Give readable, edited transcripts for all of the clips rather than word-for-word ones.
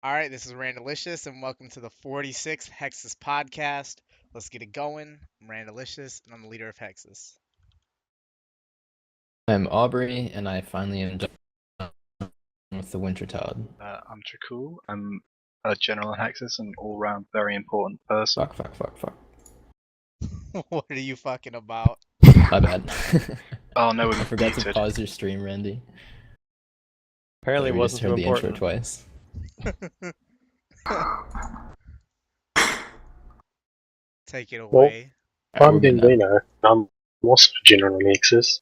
All right, this is Randalicious, and welcome to the 46th Hexis podcast. Let's get it going. I'm Randalicious, and I'm the leader of Hexis. I'm Aubrey, and I finally am done with the Winter Todd. I'm Trickool. I'm a general in Hexis and all-round very important person. Fuck. What are you fucking about? My bad. Oh no, I we're forgot to muted. pause your stream, Randy. Apparently So it we just wasn't too heard the intro important. twice. Take it Well, away. Alright, I'm we're good now. Gingbino. I'm also general in Hexis.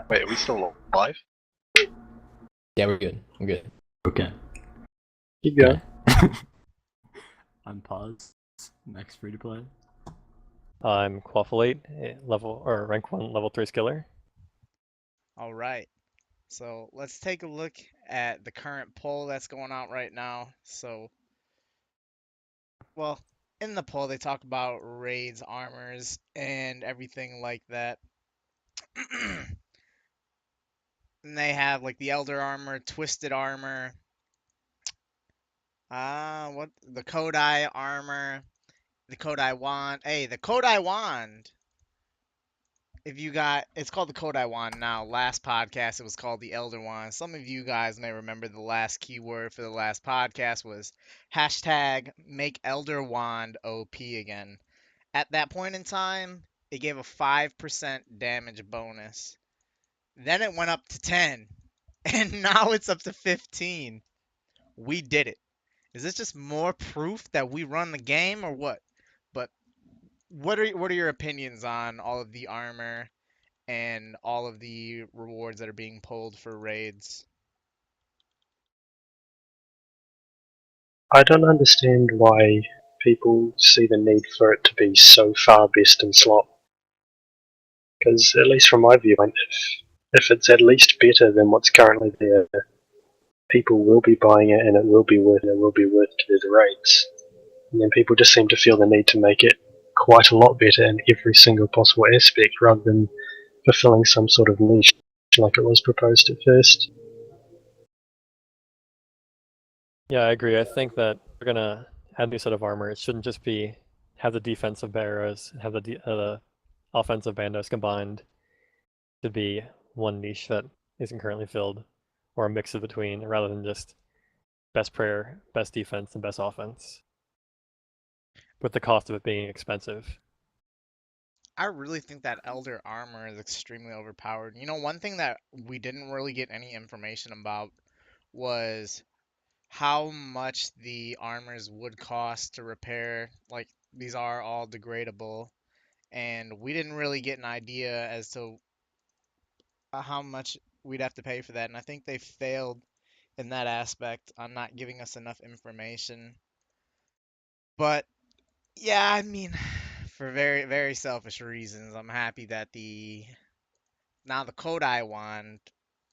Wait, are we still live? Yeah, we're good. We're good. Okay. Keep going. I'm Pawz, next free to play. I'm Quaffle8, rank 1 level 3 skiller. All right. So let's take a look at the current poll that's going out right now. Well, in the poll, they talk about raids, armors, and everything like that. And they have like the Elder Armor, Twisted Armor, what the Kodai Armor, the Kodai Wand. Hey, the Kodai Wand. If you got, it's called the Kodai Wand now. Last podcast, it was called the Elder Wand. Some of you guys may remember the last keyword for the last podcast was hashtag make Elder Wand OP again. At that point in time, it gave a 5% damage bonus. Then it went up to 10, and now it's up to 15. We did it. Is this just more proof that we run the game or what? But what are your opinions on all of the armor and all of the rewards that are being pulled for raids? I don't understand why people see the need for it to be so far best in slot. Because, at least from my viewpoint, if it's at least better than what's currently there, people will be buying it and it will be worth to do the raids. And then people just seem to feel the need to make it quite a lot better in every single possible aspect rather than fulfilling some sort of niche like it was proposed at first. Yeah, I agree. I think that we're gonna add new set of armor. It shouldn't just be have the defensive barrows, have the offensive bandos combined to be one niche that isn't currently filled, or a mix of between, rather than just best prayer, best defense, and best offense, with the cost of it being expensive. I really think that Elder Armor is extremely overpowered. You know, one thing that we didn't really get any information about was how much the armors would cost to repair. Like, these are all degradable, and we didn't really get an idea as to how much we'd have to pay for that. And I think they failed in that aspect on not giving us enough information. But yeah, I mean, for very, very selfish reasons, I'm happy that the Kodai wand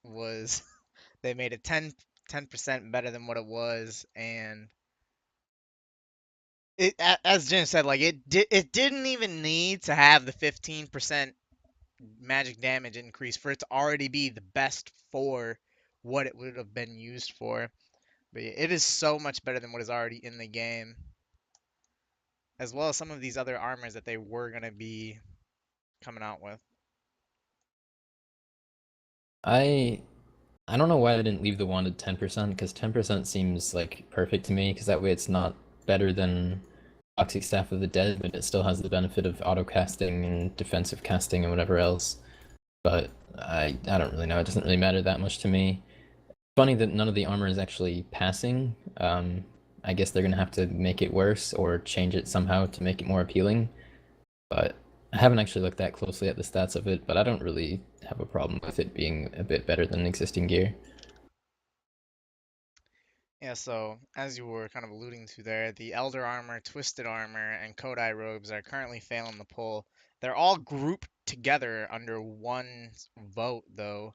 was they made it 10% better than what it was, and as Jim said, like it didn't even need to have the 15% magic damage increase for it to already be the best for what it would have been used for. But yeah, it is so much better than what is already in the game, as well as some of these other armors that they were gonna be coming out with. I I don't know why I didn't leave the wand at 10%, because 10% seems like perfect to me, because that way it's not better than Toxic Staff of the Dead, but it still has the benefit of auto casting and defensive casting and whatever else. But I don't really know. It doesn't really matter that much to me. Funny that none of the armor is actually passing. I guess they're gonna have to make it worse or change it somehow to make it more appealing. But I haven't actually looked that closely at the stats of it, but I don't really have a problem with it being a bit better than existing gear. Yeah, so as you were kind of alluding to there, the Elder Armor, Twisted Armor, and Kodai Robes are currently failing the poll. They're all grouped together under one vote, though,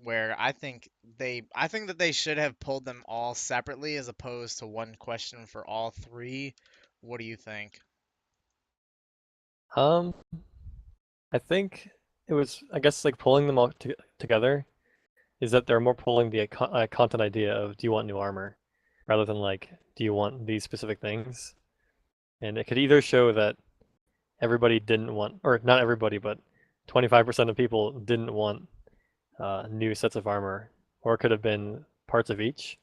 where I think that they should have pulled them all separately as opposed to one question for all three. What do you think? I think it was, I guess, like pulling them all together is that they're more pulling the content idea of do you want new armor, rather than like do you want these specific things, and it could either show that everybody didn't want, or not everybody, but 25% of people didn't want new sets of armor, or it could have been parts of each.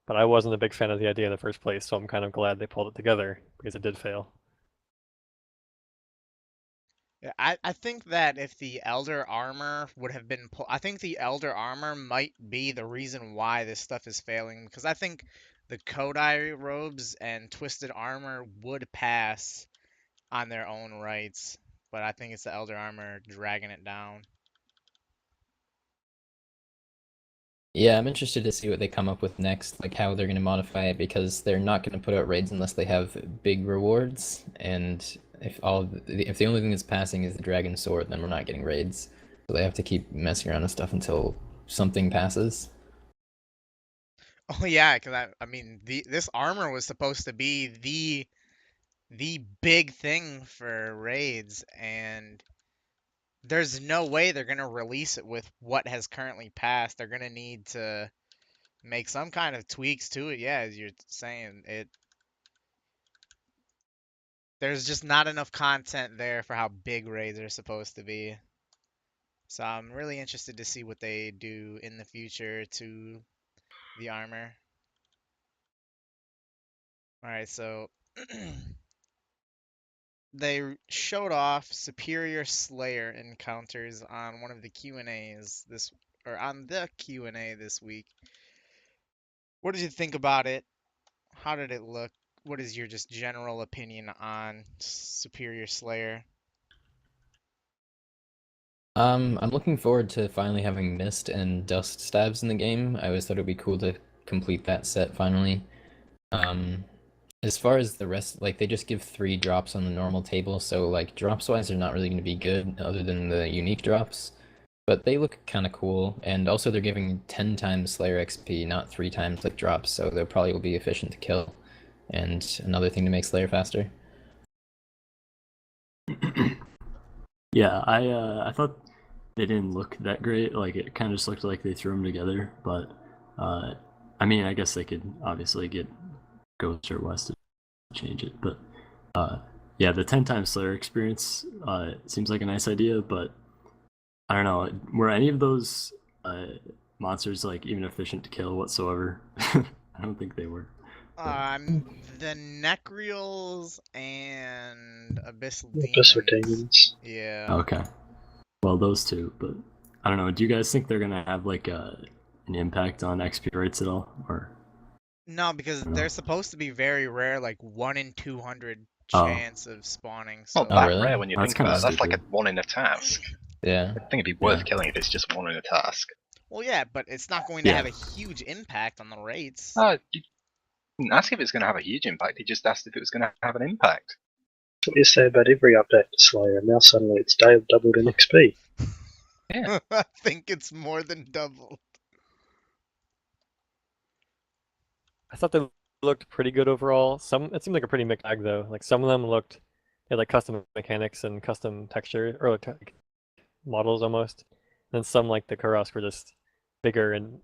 But I wasn't a big fan of the idea in the first place, so I'm kind of glad they pulled it together because it did fail. Yeah, I think that if the Elder Armor would have been I think the Elder Armor might be the reason why this stuff is failing, because I think the Kodai robes and Twisted Armor would pass on their own rights, but I think it's the Elder Armor dragging it down. Yeah, I'm interested to see what they come up with next, like how they're going to modify it, because they're not going to put out raids unless they have big rewards, and if if the only thing that's passing is the Dragon Sword, then we're not getting raids. So they have to keep messing around with stuff until something passes. Oh yeah, because I mean this armor was supposed to be the big thing for raids, and there's no way they're gonna release it with what has currently passed. They're gonna need to make some kind of tweaks to it. Yeah, as you're saying, there's just not enough content there for how big raids are supposed to be. So I'm really interested to see what they do in the future to the armor. All right, so they showed off superior Slayer encounters on one of the Q&As on the Q&A this week. What did you think about it? How did it look? What is your just general opinion on Superior Slayer? I'm looking forward to finally having Mist and Dust stabs in the game. I always thought it'd be cool to complete that set finally. As far as the rest, like they just give 3 drops on the normal table, so like drops wise they're not really going to be good other than the unique drops. But they look kind of cool, and also they're giving 10 times Slayer XP, not 3 times like drops, so they probably will be efficient to kill. And another thing to make Slayer faster. Yeah, I thought they didn't look that great. Like it kind of just looked like they threw them together. But I mean, I guess they could obviously get Ghost or West to change it. But yeah, the 10 times Slayer experience seems like a nice idea. But I don't know, were any of those monsters like even efficient to kill whatsoever? I don't think they were. The Necreals and Abyssal Abyssal Demons. Demons. Yeah. Okay. Well, those two, but I don't know. Do you guys think they're gonna have like an impact on XP rates at all, or? No, because No. they're supposed to be very rare, like 1 in 200 Oh. chance of spawning. Not So that really? rare when you That's think kinda about it. That's like a stupid. 1 in a task. Yeah. I think it'd be worth Yeah. killing if it's just 1 in a task. well, yeah, but it's not going to Yeah. have a huge impact on the rates. You didn't ask if it's going to have a huge impact. He just asked if it was going to have an impact. That's what you say about every update to Slayer, and now suddenly it's doubled in XP. Yeah. I think it's more than double. I thought they looked pretty good overall. It seemed like a pretty mixed bag though. Like some of them looked, they had like custom mechanics and custom texture or like models almost. And then some like the Kuros were just bigger and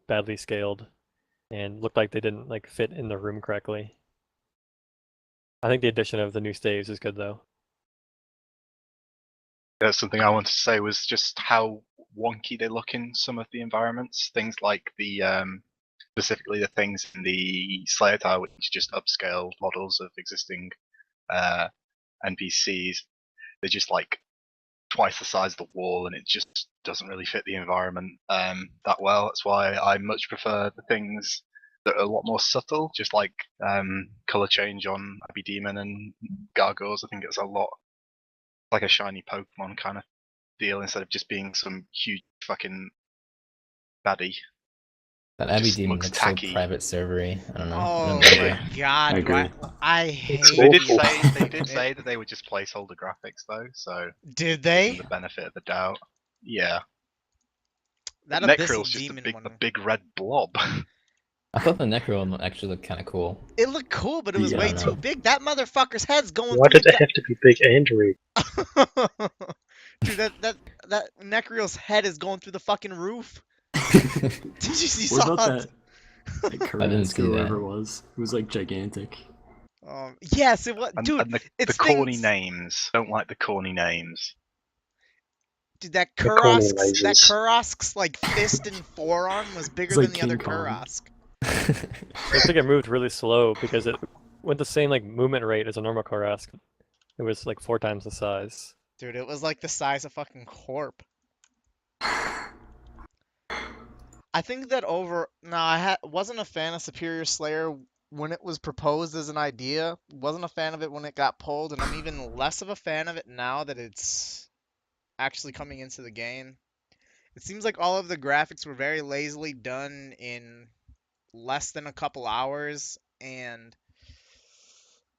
badly scaled and looked like they didn't like fit in the room correctly. I think the addition of the new staves is good though. That's something I wanted to say was just how wonky they look in some of the environments. Things like the specifically the things in the Slayer Tower, which is just upscale models of existing NPCs. They're just like twice the size of the wall, and it just doesn't really fit the environment that well. That's why I much prefer the things that are a lot more subtle, just like color change on Abbey Demon and Gargoyles. I think it's a lot like a shiny Pokemon kind of deal instead of just being some huge fucking baddie. That Abbey Just Demon looks looks tacky. so private servery. I don't know. Oh I don't my know. god, I agree. I hate They did awful. say that they were just placeholder graphics though, so Did give they? them the benefit of the doubt. Yeah. That Necreal's Abyssal just Demon a one. big red blob. I thought the Necro actually looked kind of cool. It looked cool, but it was Yeah, way I too know. big. That motherfucker's head's going Why through did it have to be big and red? Dude, that Necreal's head is going through the fucking roof. Did you see What about Salt? that I didn't Carrasco, see that. whoever it was? It was like gigantic. Yes, it was. And, Dude, and the it's corny things. names. Don't like the corny names. Dude, that The corny Kurosks, lasers. like fist and forearm was bigger It's like than the other King Kong. Kurosk. I think it moved really slow because it went the same like movement rate as a normal Karask. It was like 4 times the size. Dude, it was like the size of fucking Corp. I think that wasn't a fan of Superior Slayer when it was proposed as an idea. Wasn't a fan of it when it got pulled, and I'm even less of a fan of it now that it's actually coming into the game. It seems like all of the graphics were very lazily done in less than a couple hours, and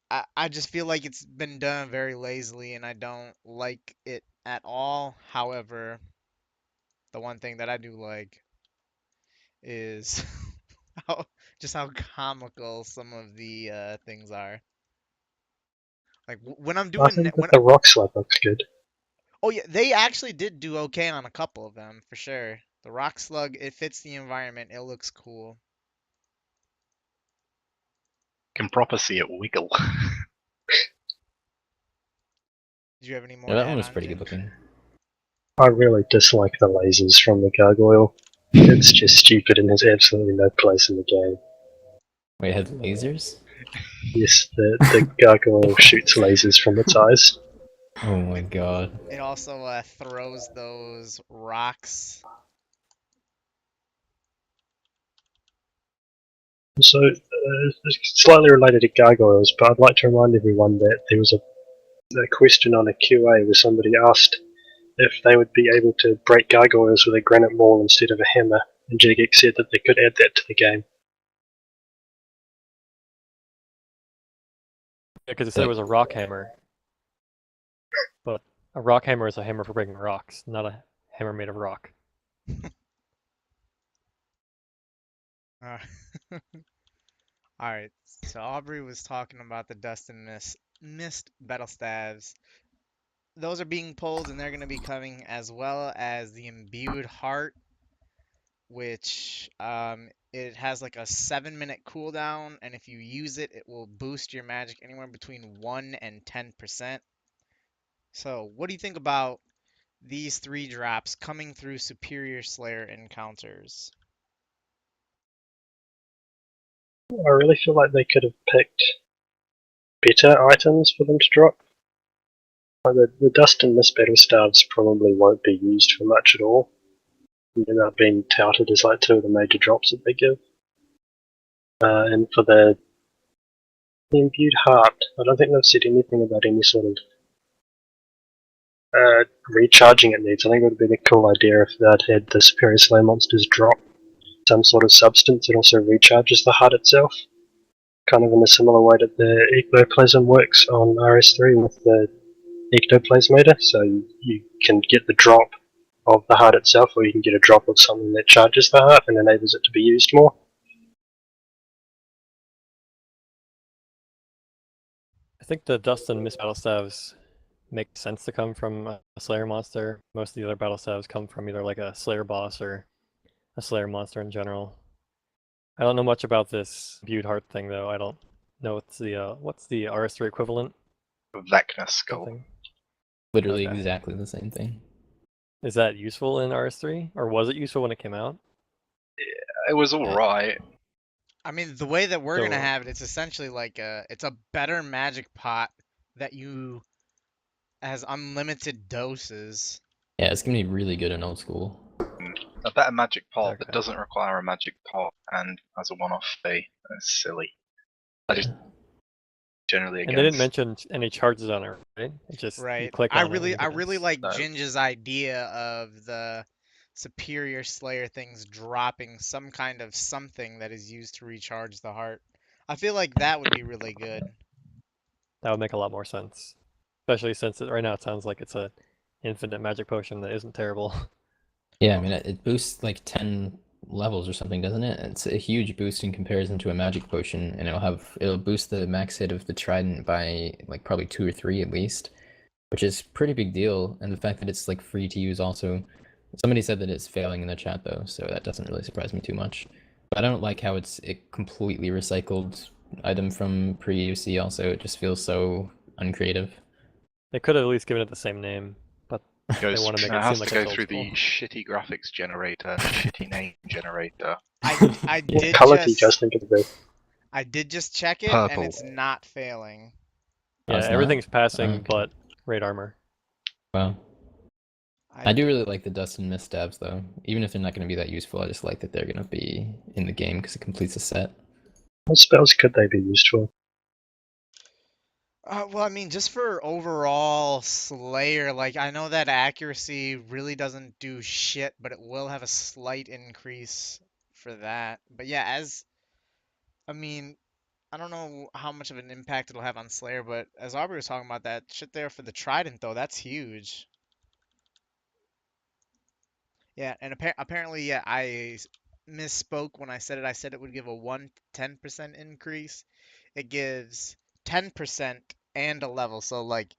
I just feel like it's been done very lazily, and I don't like it at all. However, the one thing that I do like is just how comical some of the things are. Like when I'm I doing think when that the rock slab looks good. oh yeah, they actually did do okay on a couple of them for sure. The rock slug, it fits the environment. It looks cool. Can proper see it wiggle. Do you have any more Yeah, to that one add was on, pretty Jin? good looking. I really dislike the lasers from the gargoyle. It's just stupid and has absolutely no place in the game. Wait, it had lasers? Yes, the gargoyle shoots lasers from its eyes. Oh my god. It also throws those rocks. So, slightly related to gargoyles, but I'd like to remind everyone that there was a question on a QA where somebody asked if they would be able to break gargoyles with a granite maul instead of a hammer, and Jagex said that they could add that to the game. Because it said it was a rock hammer. But a rock hammer is a hammer for breaking rocks, not a hammer made of rock. Uh, Alright, so Aubrey was talking about the Dust and Mist battle staves. Those are being pulled and they're going to be coming, as well as the Imbued Heart, which it has like a 7-minute cooldown, and if you use it, it will boost your magic anywhere between 1 and 10%. So, what do you think about these 3 drops coming through Superior Slayer encounters? I really feel like they could have picked better items for them to drop. Like the Dust and Mist battle staves probably won't be used for much at all. They're not being touted as like 2 of the major drops that they give. And for the Imbued Heart, I don't think they've said anything about any sort of recharging it needs. I think it would have been a cool idea if they'd had the Superior Slayer monsters drop some sort of substance that also recharges the heart itself. Kind of in a similar way that the ectoplasm works on RS3 with the ectoplasmator. So you can get the drop of the heart itself, or you can get a drop of something that charges the heart and enables it to be used more. I think the Dust and Mist battle staves make sense to come from a Slayer monster. Most of the other battle staves come from either like a Slayer boss or a Slayer monster in general. I don't know much about this Imbued Heart thing though. I don't know what's the RS3 equivalent. Vecna skull. Something. Literally Okay. exactly the same thing. Is that useful in RS3, or was it useful when it came out? It was alright. I mean, the way that we're gonna So- have it, it's essentially like it's a better magic pot that has unlimited doses. Yeah, it's gonna be really good in old school. A better magic pot Okay. that doesn't require a magic pot and has a one-off fee. That's silly. I just generally And they didn't against. mention any charges on it, right? It just you Right. click I on it. and I it really gets- like No. Ginger's idea of the Superior Slayer things dropping some kind of something that is used to recharge the heart. I feel like that would be really good. That would make a lot more sense, especially since right now it sounds like it's a infinite magic potion that isn't terrible. Yeah, I mean it boosts like 10 levels or something, doesn't it? It's a huge boost in comparison to a magic potion, and it'll boost the max hit of the trident by like probably 2 or 3 at least, which is pretty big deal. And the fact that it's like free to use also Somebody said that it's failing in the chat though, so that doesn't really surprise me too much. But I don't like how it's a completely recycled item from pre-UC also. It just feels so uncreative. They could have at least given it the same name, but they Goes, want to make it it has seem like to it's go old through school. the shitty graphics generator, shitty name generator. I What did colour do you guys just think it'll be? I did just check it, and Purple. it's not failing. Oh, Yeah, it's not? everything's passing Okay. but raid armor. Well, I do really like the dust and mist stabs though. Even if they're not going to be that useful, I just like that they're going to be in the game because it completes a set. What spells could they be used for? Well, I mean, just for overall Slayer, like, I know that accuracy really doesn't do shit, but it will have a slight increase for that. But yeah, I mean, I don't know how much of an impact it'll have on Slayer, but as Aubrey was talking about that shit there for the Trident, though, that's huge. Yeah, and apparently, yeah, misspoke when I said it. I said it would give a 10% increase. It gives 10% and a level, so, like,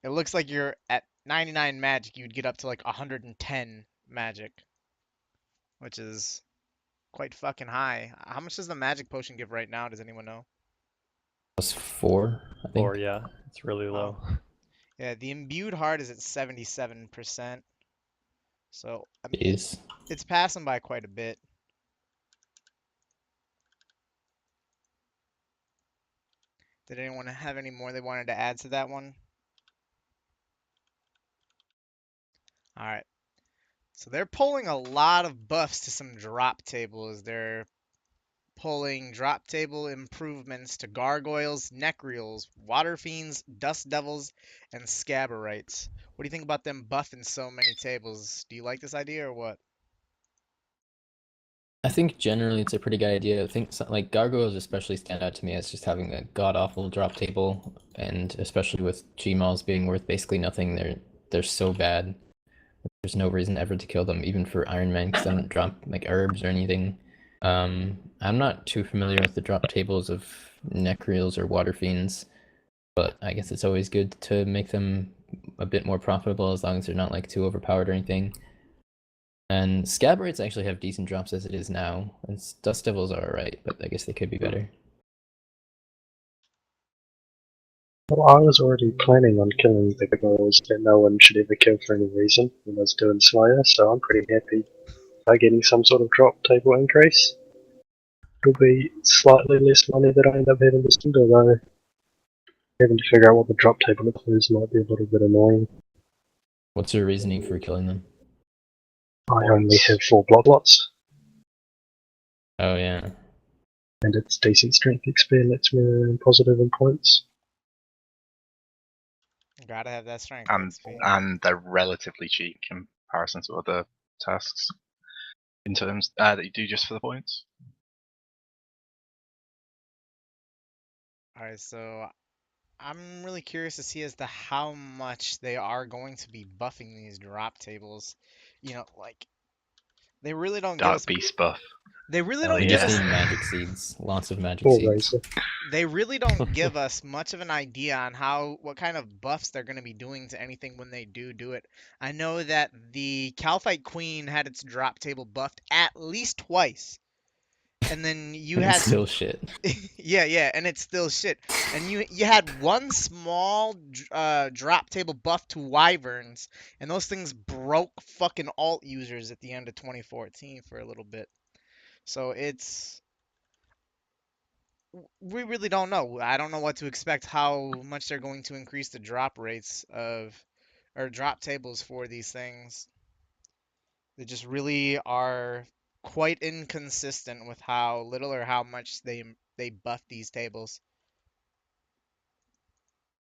it looks like you're at 99 magic, you'd get up to like 110 magic, which is quite fucking high. How much does the magic potion give right now? Does anyone know? Plus 4, I think. Or yeah, it's really low. Yeah, the imbued heart is at 77%. So, I mean, Jeez. it's passing by quite a bit. Did anyone have any more they wanted to add to that one? All right. So they're pulling a lot of buffs to some drop tables. They're pulling drop table improvements to gargoyles, necreals, water fiends, dust devils, and scabberites. What do you think about them buffing so many tables? Do you like this idea or what? I think generally it's a pretty good idea. I think like gargoyles especially stand out to me as just having a god awful drop table, and especially with Gmals being worth basically nothing, they're so bad. There's no reason ever to kill them, even for Iron Man, because they don't drop like herbs or anything. I'm not too familiar with the drop tables of necreals or water fiends, but I guess it's always good to make them a bit more profitable as long as they're not like too overpowered or anything. And Scabberites actually have decent drops as it is now. And Dust Devils are alright, but I guess they could be better. Well, I was already planning on killing the gargoyles that no one should ever kill for any reason when I was doing Slayer, so I'm pretty happy by getting some sort of drop table increase. It'll be slightly less money that I end up having to spend, although having to figure out what the drop table includes might be a little bit annoying. What's your reasoning for killing them? I only have 4 bloodlots, Oh yeah. and it's decent strength XP lets me remain positive in points. Gotta have that strength And XP. they're relatively cheap in comparison to other tasks in terms that you do just for the points. Alright, so I'm really curious to see as to how much they are going to be buffing these drop tables. You know, like, they really don't give Dark us Beast buff. They really Hell don't We give yeah. just us need magic seeds. Lots of magic Or seeds. Razor. they really don't give us much of an idea on what kind of buffs they're going to be doing to anything when they do it. I know that the Calphite Queen had its drop table buffed at least twice. And then you And had it's still shit. yeah, and it's still shit. And you had one small drop table buff to Wyverns, and those things broke fucking alt users at the end of 2014 for a little bit. So we really don't know. I don't know what to expect, how much they're going to increase the drop rates or drop tables for these things. They just really are quite inconsistent with how little or how much they buff these tables.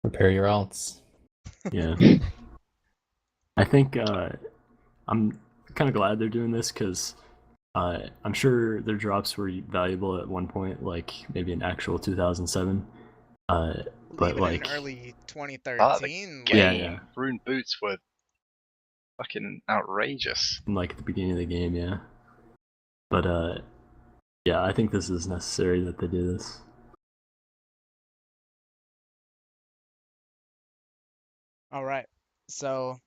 Prepare your alts. Yeah. I think I'm kind of glad they're doing this because I'm sure their drops were valuable at one point, like maybe in actual 2007. But Even like, in early The 2013, game, Yeah. Rune Boots were fucking outrageous. like at the beginning of the game, yeah. But yeah, I think this is necessary that they do this. all right. So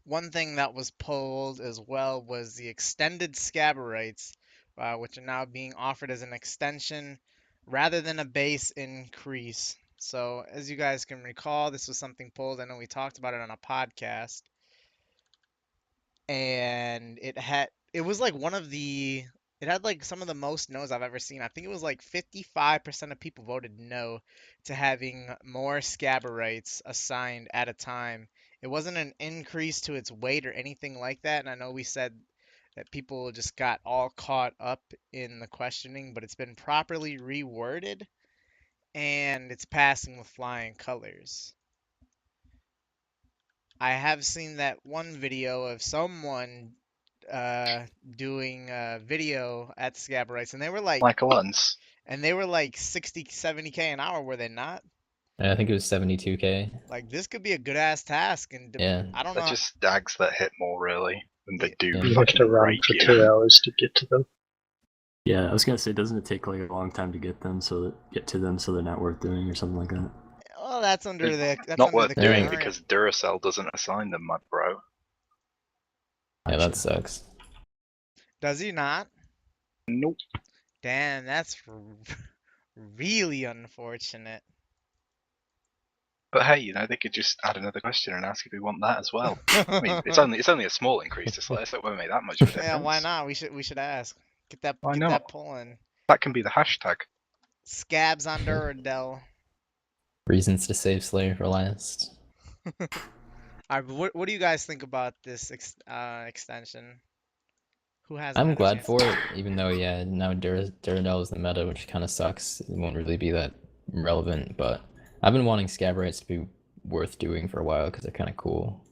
one thing that was pulled as well was the extended Scaberites, which are now being offered as an extension rather than a base increase. So, as you guys can recall, this was something pulled. I know we talked about it on a podcast, and it was like it had like some of the most no's I've ever seen. I think it was like 55% of people voted no to having more Scaberites assigned at a time. It wasn't an increase to its weight or anything like that, and I know we said that people just got all caught up in the questioning, but it's been properly reworded and it's passing with flying colors. I have seen that one video of someone doing a video at Scaberites, and they were like once. and they were like 60, 70k an hour, were they not? And I think it was 72k. Like this could be a good ass task, and Yeah. I don't They're know. just dags that hit more really than they do. Yeah. You have to fucking run rape for you. 2 hours to get to them. Yeah, I was gonna say, doesn't it take like a long time to get to them, so they're not worth doing or something like that? Well, that's under Not under worth the doing current. because Duracell doesn't assign them, my bro. Yeah, that sucks. Does he not? Nope. Damn, that's really unfortunate. But hey, you know, they could just add another question and ask if we want that as well. I mean, it's only a small increase to slice. It won't make that much of a difference. Yeah, why not? We should ask. Why Get not? that pulling. That can be the hashtag. Scabs on Duradel. Reasons to save Slayer for last. Alright, but what do you guys think about this extension? Who has? I'm glad for it, even though now Duradel is the meta, which kind of sucks. It won't really be that relevant, but I've been wanting Scaberites to be worth doing for a while because they're kind of cool.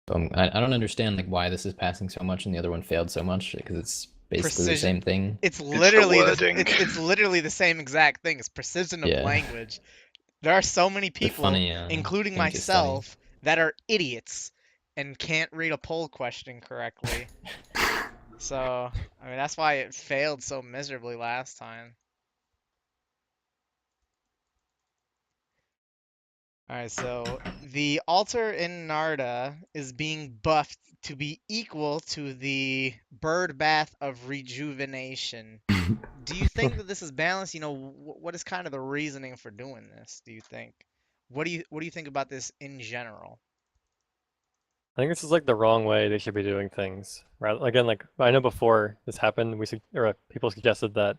So I don't understand like why this is passing so much and the other one failed so much because it's basically the same thing. It's literally wording. it's literally the same exact thing. It's precision of language. There are so many people, including myself, that are idiots and can't read a poll question correctly. So, I mean, that's why it failed so miserably last time. Alright, so the altar in Narda is being buffed to be equal to the bird bath of rejuvenation. Do you think that this is balanced? You know, what is kind of the reasoning for doing this, do you think? What do you think about this in general? I think this is like the wrong way they should be doing things. Again, like I know before this happened, people suggested that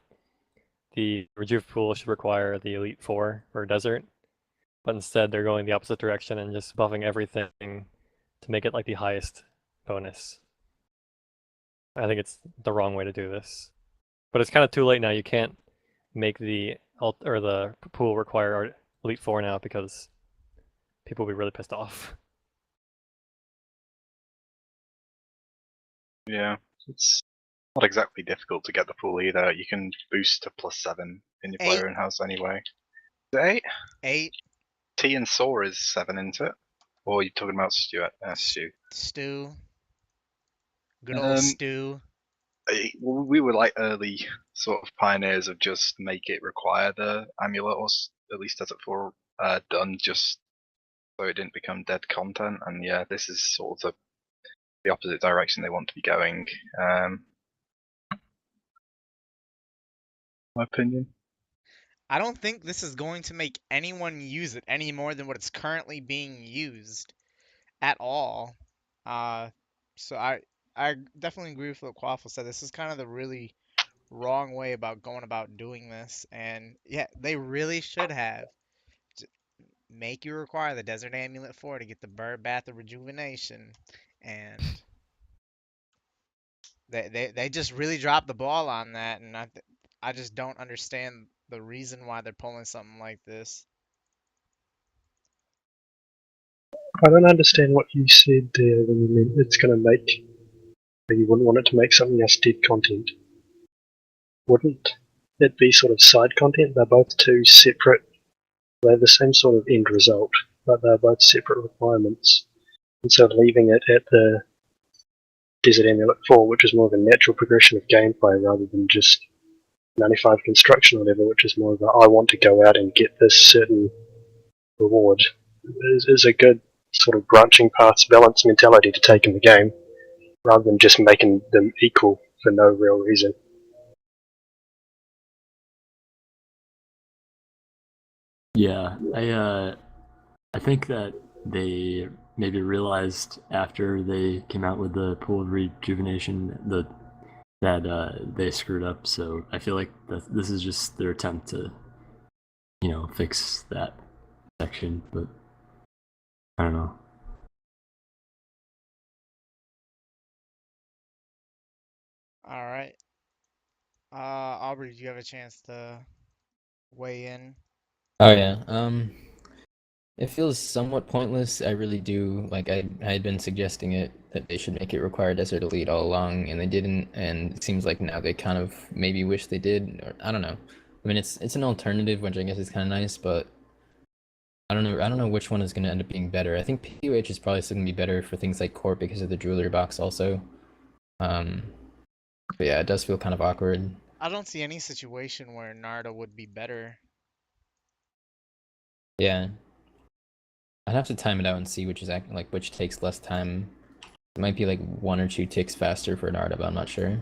the Rejuve pool should require the Elite 4 for Desert, but instead they're going the opposite direction and just buffing everything to make it like the highest bonus. I think it's the wrong way to do this, but it's kind of too late now. You can't make the pool require Elite 4 now because people will be really pissed off. Yeah, it's not exactly difficult to get the pool either. You can boost to +7 in your player and house anyway. Is it 8? 8. T and Saw is 7 into it. Or are you talking about Stuart? Stu. Stu. Good old Stu. We were like early sort of pioneers of just make it require the amulet, or at least as it for done, just so it didn't become dead content. And yeah, this is sort of the opposite direction they want to be going. My opinion. I don't think this is going to make anyone use it any more than what it's currently being used at all. So I definitely agree with what Quaffle said. This is kind of the really wrong way about going about doing this, and yeah, they really should have make you require the Desert Amulet 4 to get the Bird Bath of Rejuvenation, and they just really dropped the ball on that, and I just don't understand the reason why they're pulling something like this. I don't understand what you said there when you meant it's going to make. You wouldn't want it to make something else dead content. Wouldn't it be sort of side content? They're both two separate. They have the same sort of end result, but they're both separate requirements. And so leaving it at the Desert Amulet 4, which is more of a natural progression of gameplay rather than just 95 construction or whatever, which is more of a I want to go out and get this certain reward, is a good sort of branching paths balance mentality to take in the game, rather than just making them equal for no real reason. Yeah, I think that they maybe realized after they came out with the pool of rejuvenation that they screwed up. So I feel like this is just their attempt to, fix that section. But I don't know. All right. Aubrey, do you have a chance to weigh in? Oh yeah. It feels somewhat pointless. I really do. Like I had been suggesting it that they should make it require Desert Elite all along, and they didn't. And it seems like now they kind of maybe wish they did, or I don't know. I mean, it's an alternative, which I guess is kind of nice, but I don't know. I don't know which one is going to end up being better. I think PUH is probably still going to be better for things like Corp because of the jewelry box also. Um, but yeah, it does feel kind of awkward. I don't see any situation where Narda would be better. Yeah, I'd have to time it out and see which is like which takes less time. It might be like 1 or 2 ticks faster for Narda, but I'm not sure.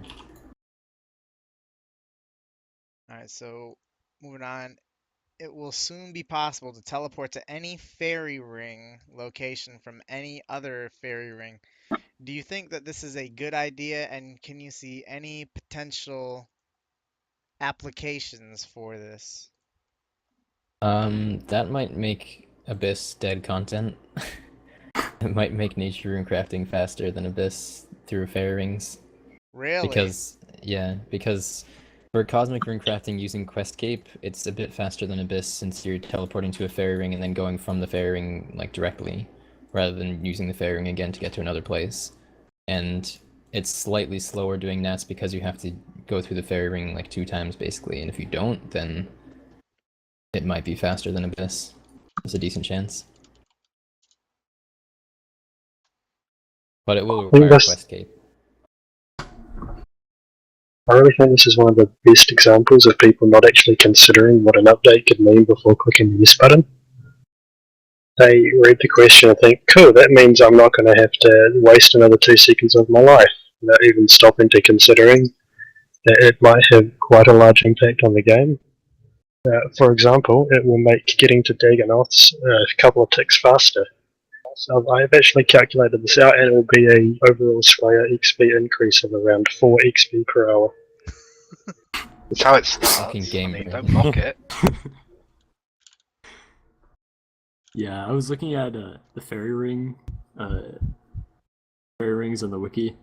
All right, so moving on. It will soon be possible to teleport to any fairy ring location from any other fairy ring. Do you think that this is a good idea, and can you see any potential applications for this? That might make Abyss dead content. It might make nature rune crafting faster than Abyss through fairy rings. Really? Because for cosmic rune crafting using Quest Cape, it's a bit faster than Abyss since you're teleporting to a fairy ring and then going from the fairy ring like directly, rather than using the fairy ring again to get to another place. And it's slightly slower doing that because you have to go through the fairy ring like 2 times basically, and if you don't, then it might be faster than Abyss. There's a decent chance. But it will I think require this, Quest Cape. I really think this is one of the best examples of people not actually considering what an update could mean before clicking the yes button. They read the question and think, cool, that means I'm not going to have to waste another 2 seconds of my life, without even stopping to considering that it might have quite a large impact on the game. For example, it will make getting to Dagonoths a couple of ticks faster. So I've actually calculated this out, and it will be a overall Slayer XP increase of around 4 XP per hour. That's how it starts. Fucking game I mean, brain. don't knock it. Yeah, I was looking at the fairy rings on the wiki.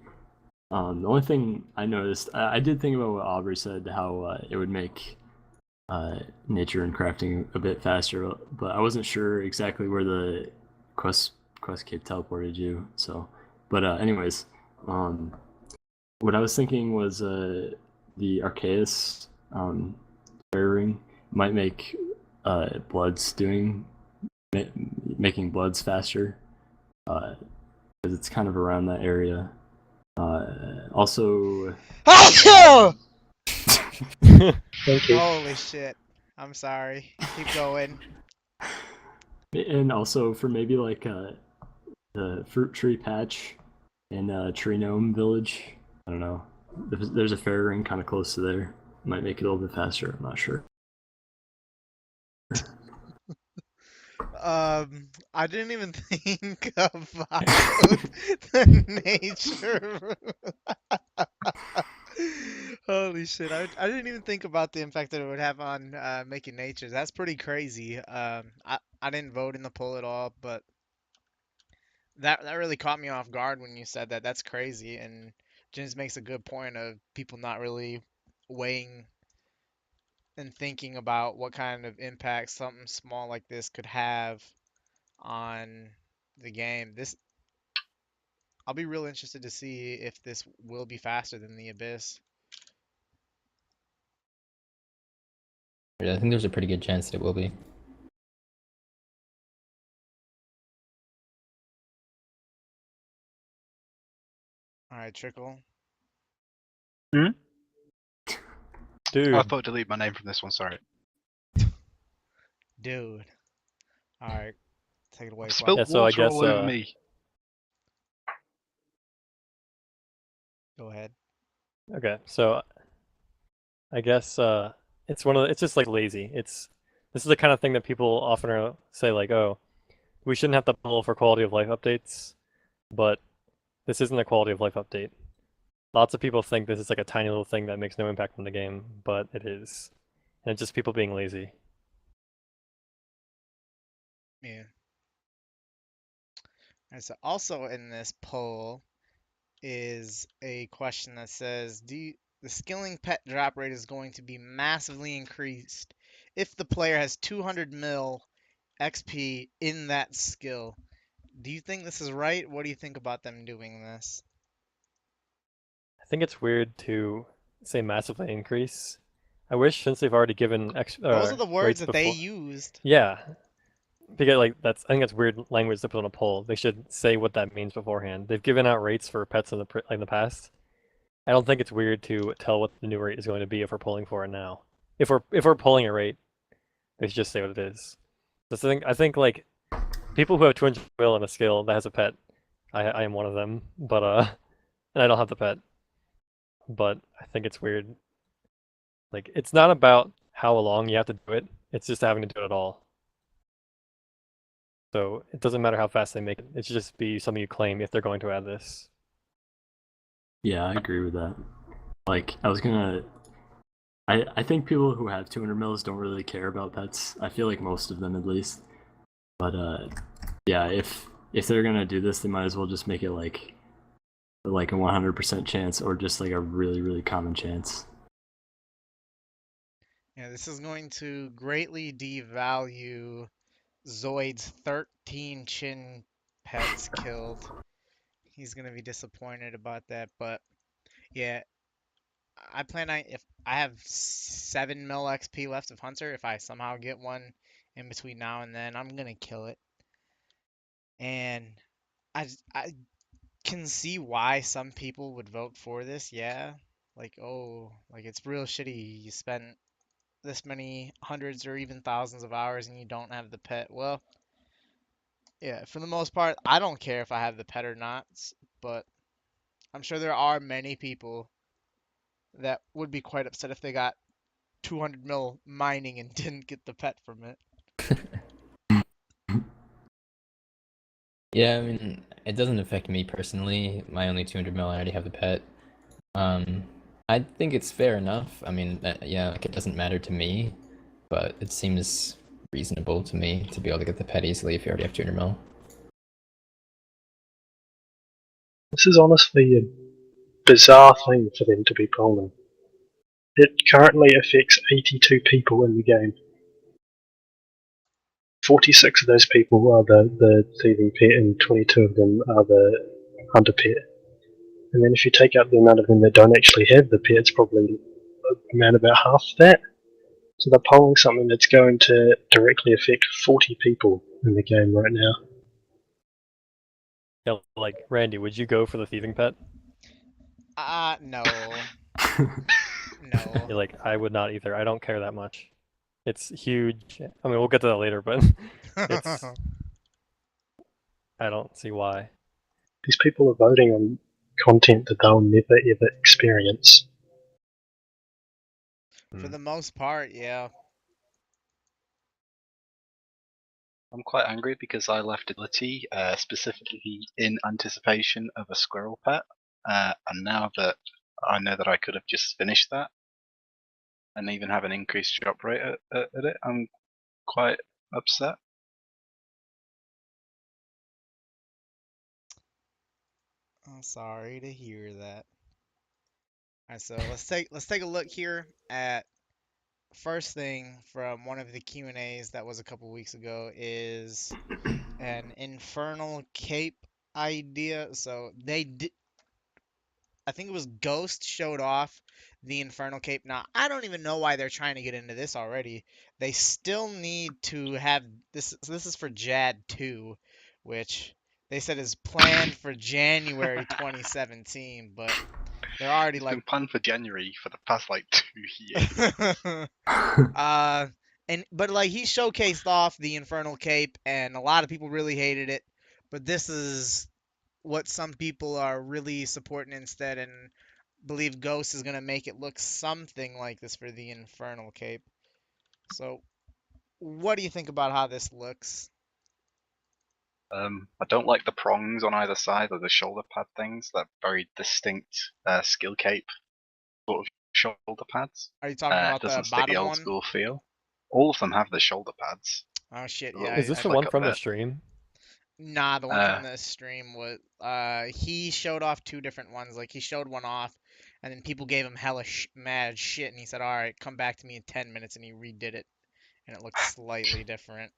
The only thing I noticed, I did think about what Aubrey said, how it would make nature and crafting a bit faster, but I wasn't sure exactly where the quest cape teleported you. So, but anyways, what I was thinking was the Arceus fairy ring might make Bloods making Bloods faster, because it's kind of around that area. Also, Oh! Thank you. Holy shit. I'm sorry. Keep going. and also for maybe like the fruit tree patch in Tree Gnome Village. I don't know. There's a fairy ring kind of close to there. Might make it a little bit faster. I'm not sure. I didn't even think about the nature. Holy shit! I didn't even think about the impact that it would have on making nature. That's pretty crazy. I didn't vote in the poll at all, but that really caught me off guard when you said that. That's crazy, and Jens makes a good point of people not really weighing and thinking about what kind of impact something small like this could have on the game. I'll be real interested to see if this will be faster than the Abyss. I think there's a pretty good chance that it will be. All right, Trickle. Dude, I thought delete my name from this one. Sorry. Dude. All right. Take it away, I've Quaffle. spilled Yeah, so I water guess, all over me. Go ahead. Okay, so I guess it's just like lazy. This is the kind of thing that people often say like, oh, we shouldn't have to pull for quality of life updates, but this isn't a quality of life update. Lots of people think this is like a tiny little thing that makes no impact on the game, but it is. And it's just people being lazy. Yeah. And so also in this poll is a question that says, the skilling pet drop rate is going to be massively increased if the player has 200 mil XP in that skill. Do you think this is right? What do you think about them doing this? I think it's weird to say massively increase. I wish since they've already given Those are the words rates that they before. used. Yeah, because like I think that's weird language to put on a poll. They should say what that means beforehand. They've given out rates for pets in the past. I don't think it's weird to tell what the new rate is going to be if we're polling for it now. If we're polling a rate, they should just say what it is. I think like people who have 200 mil in a skill that has a pet, I am one of them, but and I don't have the pet. But I think it's weird. Like it's not about how long you have to do it. It's just having to do it at all. So it doesn't matter how fast they make it. It should just be something you claim if they're going to add this. Yeah, I agree with that. Like, I think people who have 200 mils don't really care about pets. I feel like most of them, at least. But yeah, if they're gonna do this, they might as well just make it like a 100% chance, or just like a really, really common chance. Yeah, this is going to greatly devalue Zoid's 13 chin pets killed. He's gonna be disappointed about that, but yeah, I plan on, if I have 7 mil XP left of Hunter, if I somehow get one in between now and then, I'm gonna kill it. And I can see why some people would vote for this, yeah. Like, oh, like it's real shitty. You spent this many hundreds or even thousands of hours and you don't have the pet. Well, yeah, for the most part, I don't care if I have the pet or not, but I'm sure there are many people that would be quite upset if they got 200 mil mining and didn't get the pet from it. Yeah, I mean, it doesn't affect me personally. My only 200 mil, I already have the pet. I think it's fair enough. I mean, yeah, like it doesn't matter to me, but it seems reasonable to me to be able to get the pet easily if you already have 200 mil. This is honestly a bizarre thing for them to be polling. It currently affects 82 people in the game. 46 of those people are the thieving pet, and 22 of them are the hunter pet. And then if you take out the amount of them that don't actually have the pet, it's probably around about half that. So they're polling something that's going to directly affect 40 people in the game right now. Yeah, like Randy, would you go for the thieving pet? No. You're No. like, I would not either. I don't care that much. It's huge. I mean, we'll get to that later, but it's. I don't see why. These people are voting on content that they'll never ever experience. For the most part, yeah. I'm quite angry because I left ability specifically in anticipation of a squirrel pet, and now that I know that I could have just finished that and even have an increased drop rate at it, I'm quite upset. I'm sorry to hear that. Alright, so let's take a look here at first thing from one of the Q&As that was a couple weeks ago is an infernal cape idea. So they did, I think it was Ghost showed off the infernal cape. Now, I don't even know why they're trying to get into this already. They still need to have this. So this is for Jad 2, which they said is planned for January 2017, but they're already It's like been planned for January for the past like 2 years. but like he showcased off the Infernal Cape, and a lot of people really hated it. But this is what some people are really supporting instead, and believe Ghost is gonna make it look something like this for the Infernal Cape. So, what do you think about how this looks? I don't like the prongs on either side of the shoulder pad things. That very distinct skill cape sort of shoulder pads. Are you talking about the Doesn't stick the bottom old one? school feel. All of them have the shoulder pads. Oh shit, Oh, yeah. Is this I the like one up from the there. stream? Nah, the one from the stream was he showed off two different ones. Like he showed one off, and then people gave him hella mad shit, and he said, "All right, come back to me in 10 minutes," and he redid it, and it looked slightly different.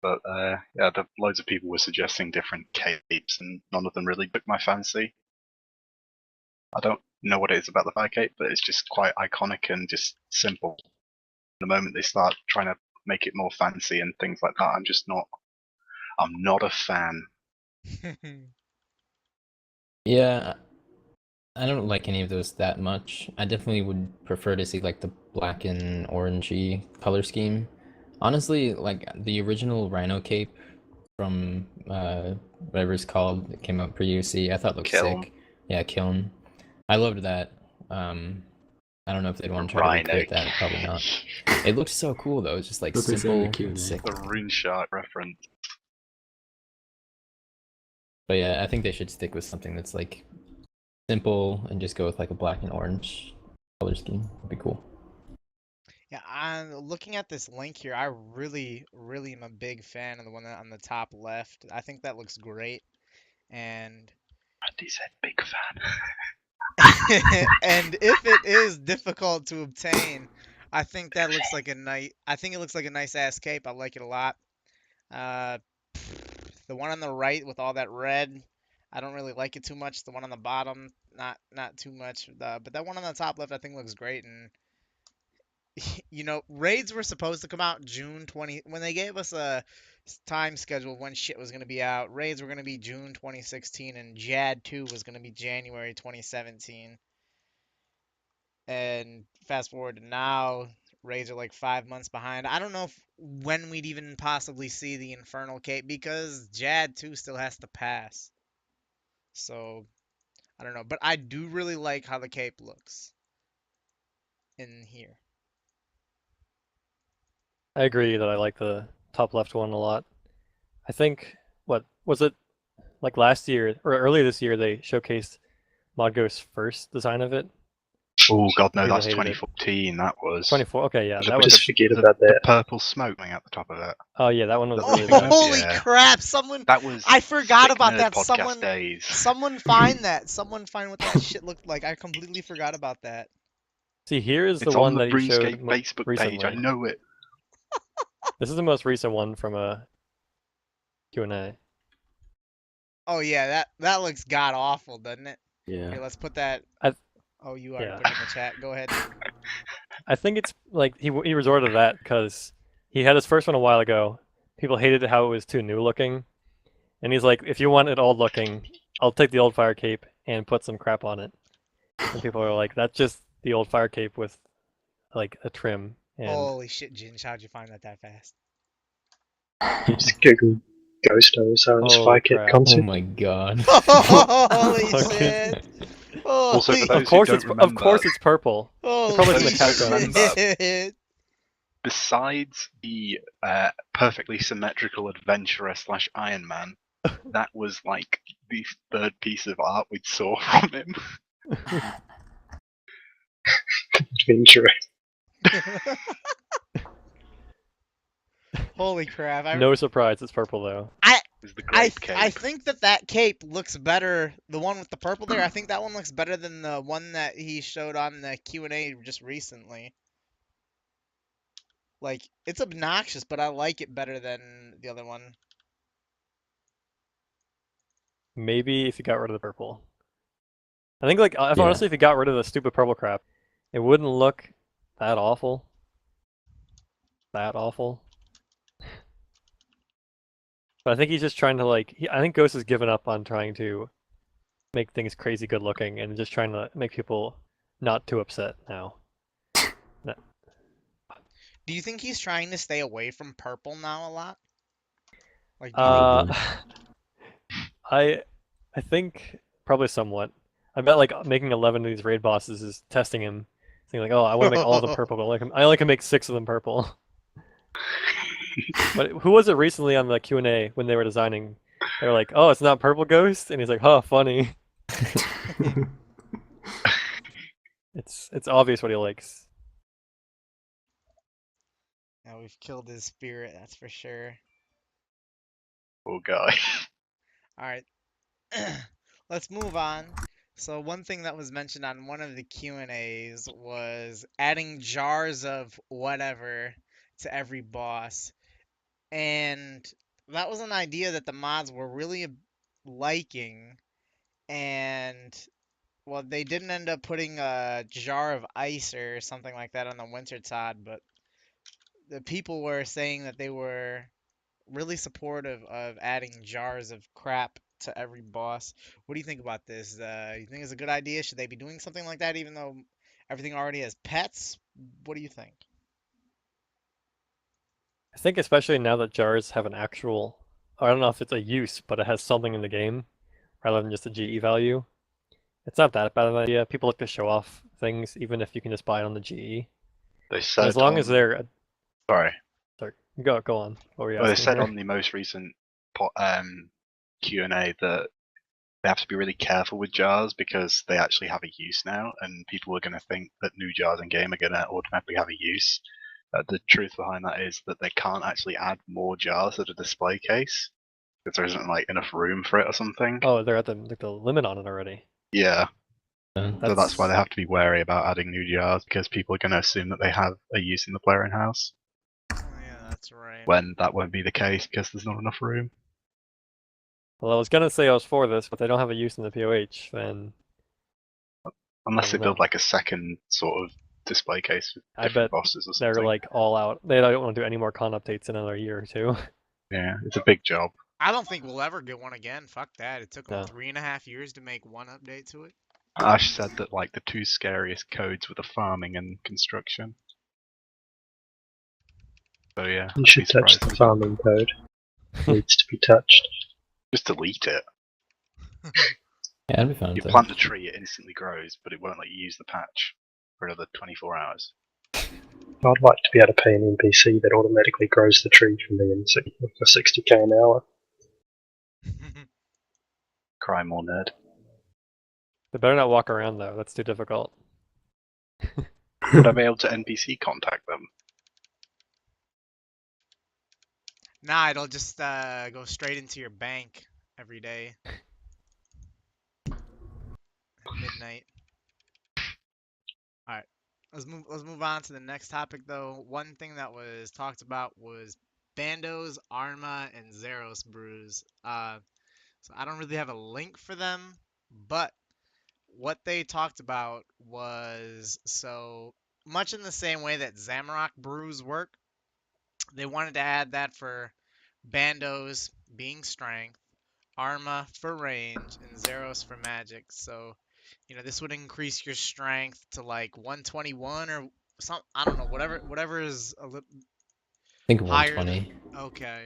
But yeah, loads of people were suggesting different capes, and none of them really took my fancy. I don't know what it is about the fire cape, but it's just quite iconic and just simple. The moment they start trying to make it more fancy and things like that, I'm not a fan. Yeah, I don't like any of those that much. I definitely would prefer to see like the black and orangey color scheme. Honestly, like the original Rhino cape from whatever it's called, it came out pre-UC, I thought looked Kiln. sick. Yeah, Kiln. I loved that. I don't know if they'd want to try to Rhino. recreate that. Probably not. It looked so cool though. It's just like What they say in the simple Q&A. and sick. The Rune Shark reference. But yeah, I think they should stick with something that's like simple and just go with like a black and orange color scheme. Would be cool. Yeah, I'm looking at this link here. I really, really am a big fan of the one on the top left. I think that looks great, and Randy said big fan. and if it is difficult to obtain, I think that looks like a nice. I think it looks like a nice ass cape. I like it a lot. The one on the right with all that red, I don't really like it too much. The one on the bottom, not too much. But that one on the top left, I think looks great. And you know, raids were supposed to come out June 20 when they gave us a time schedule when shit was gonna be out. Raids were gonna be June 2016, and Jad 2 was gonna be January 2017. And fast forward to now, raids are like 5 months behind. I don't know when we'd even possibly see the Infernal Cape because Jad 2 still has to pass. So I don't know, but I do really like how the cape looks in here. I agree that I like the top left one a lot. I think, what was it, like last year or earlier this year, they showcased Modgo's first design of it. Oh god, no, People that's hated it. 2014. That was 24. Okay, yeah, The- that was. Just forget the, about the that. purple smoke coming out the top of it. Oh yeah, that one was Oh, really good. Holy Yeah. crap! Someone, That was. I forgot sick about nerd that. Podcast days. Someone find that. Someone find what that shit looked like. I completely forgot about that. See, here is the It's one on the that he showed RuneScape Facebook recently. page. I know it. This is the most recent one from a Q&A. Oh yeah, that looks god awful, doesn't it? Yeah. Here, let's put that. I- Oh, you already yeah. put it in the chat. Go ahead. I think it's like he resorted to that because he had his first one a while ago. People hated how it was too new looking, and he's like, if you want it old looking, I'll take the old fire cape and put some crap on it. And people are like, that's just the old fire cape with like a trim. And Holy shit, Ginge, how'd you find that fast? Just Google Ghost Osiris Holy Fire Kit crap. Oh concept. my god. Holy Okay. shit! Holy, Also, for those of course who it's don't of course remember- it's purple. holy probably from the category. shit! Besides the perfectly symmetrical adventurer / Iron Man, that was like the third piece of art we saw from him. Adventure. Holy crap! No surprise, it's purple though. It was the great cape. I think that cape looks better. The one with the purple there. I think that one looks better than the one that he showed on the Q&A just recently. Like, it's obnoxious, but I like it better than the other one. Maybe if you got rid of the purple. I think like Yeah. honestly, if you got rid of the stupid purple crap, it wouldn't look that awful. That awful. But I think he's just trying to like. I think Ghost has given up on trying to make things crazy good looking and just trying to make people not too upset now. Do you think he's trying to stay away from purple now a lot? Like, do you think? Maybe. I think probably somewhat. I bet like making 11 of these raid bosses is testing him, saying like, oh, I want to make all of them purple, but I only can make 6 of them purple. But who was it recently on the Q&A when they were designing? They were like, oh, it's not purple ghost, and he's like, huh, funny. It's obvious what he likes. Yeah, we've killed his spirit, that's for sure. Poor guy. All right, let's move on. So one thing that was mentioned on one of the Q&As was adding jars of whatever to every boss. And that was an idea that the mods were really liking. And, well, they didn't end up putting a jar of ice or something like that on the winter Todd, but the people were saying that they were really supportive of adding jars of crap to every boss. What do you think about this? You think it's a good idea? Should they be doing something like that even though everything already has pets? What do you think? I think especially now that jars have an actual, I don't know if it's a use, but it has something in the game rather than just a GE value. It's not that bad of an idea. People like to show off things even if you can just buy it on the GE. They But said as long as on- they're Sorry. sorry, go on. What were you Well, they asking said here? on the most recent Q&A that they have to be really careful with jars because they actually have a use now, and people are going to think that new jars in game are going to automatically have a use. The truth behind that is that they can't actually add more jars to the display case because there isn't like enough room for it or something. Oh, they're at the limit on it already. Yeah, Uh, so that's why they have to be wary about adding new jars because people are going to assume that they have a use in the player in house Oh, yeah, that's right. when that won't be the case because there's not enough room. Well, I was gonna say I was for this, but they don't have a use in the POH, then Unless they don't build know. like a second sort of display case with I different bet bosses or they're something. like all out. They don't want to do any more con updates in another year or two. Yeah, it's a big job. I don't think we'll ever get one again. Fuck that. It took them No. 3.5 years to make one update to it. Ash said that like the two scariest codes were the farming and construction. So yeah, You I'd should be touch surprised the if we farming code. It needs to be touched. just delete it. Yeah, I'd be fine You with that. plant a tree, it instantly grows, but it won't let you use the patch for another 24 hours. I'd like to be able to pay an NPC that automatically grows the tree for me for 60k an hour. Cry more nerd. They better not walk around though. That's too difficult. Would I be able to NPC contact them? Nah, it'll just go straight into your bank every day at midnight. All right, let's move on to the next topic though. One thing that was talked about was Bandos, Arma, and Zeros brews. So I don't really have a link for them, but what they talked about was so much in the same way that Zamorak brews work. They wanted to add that for Bandos being strength, Arma for range, and Zeros for magic. So, this would increase your strength to like 121 or some. I don't know, whatever is a little I think higher 120. than. Okay,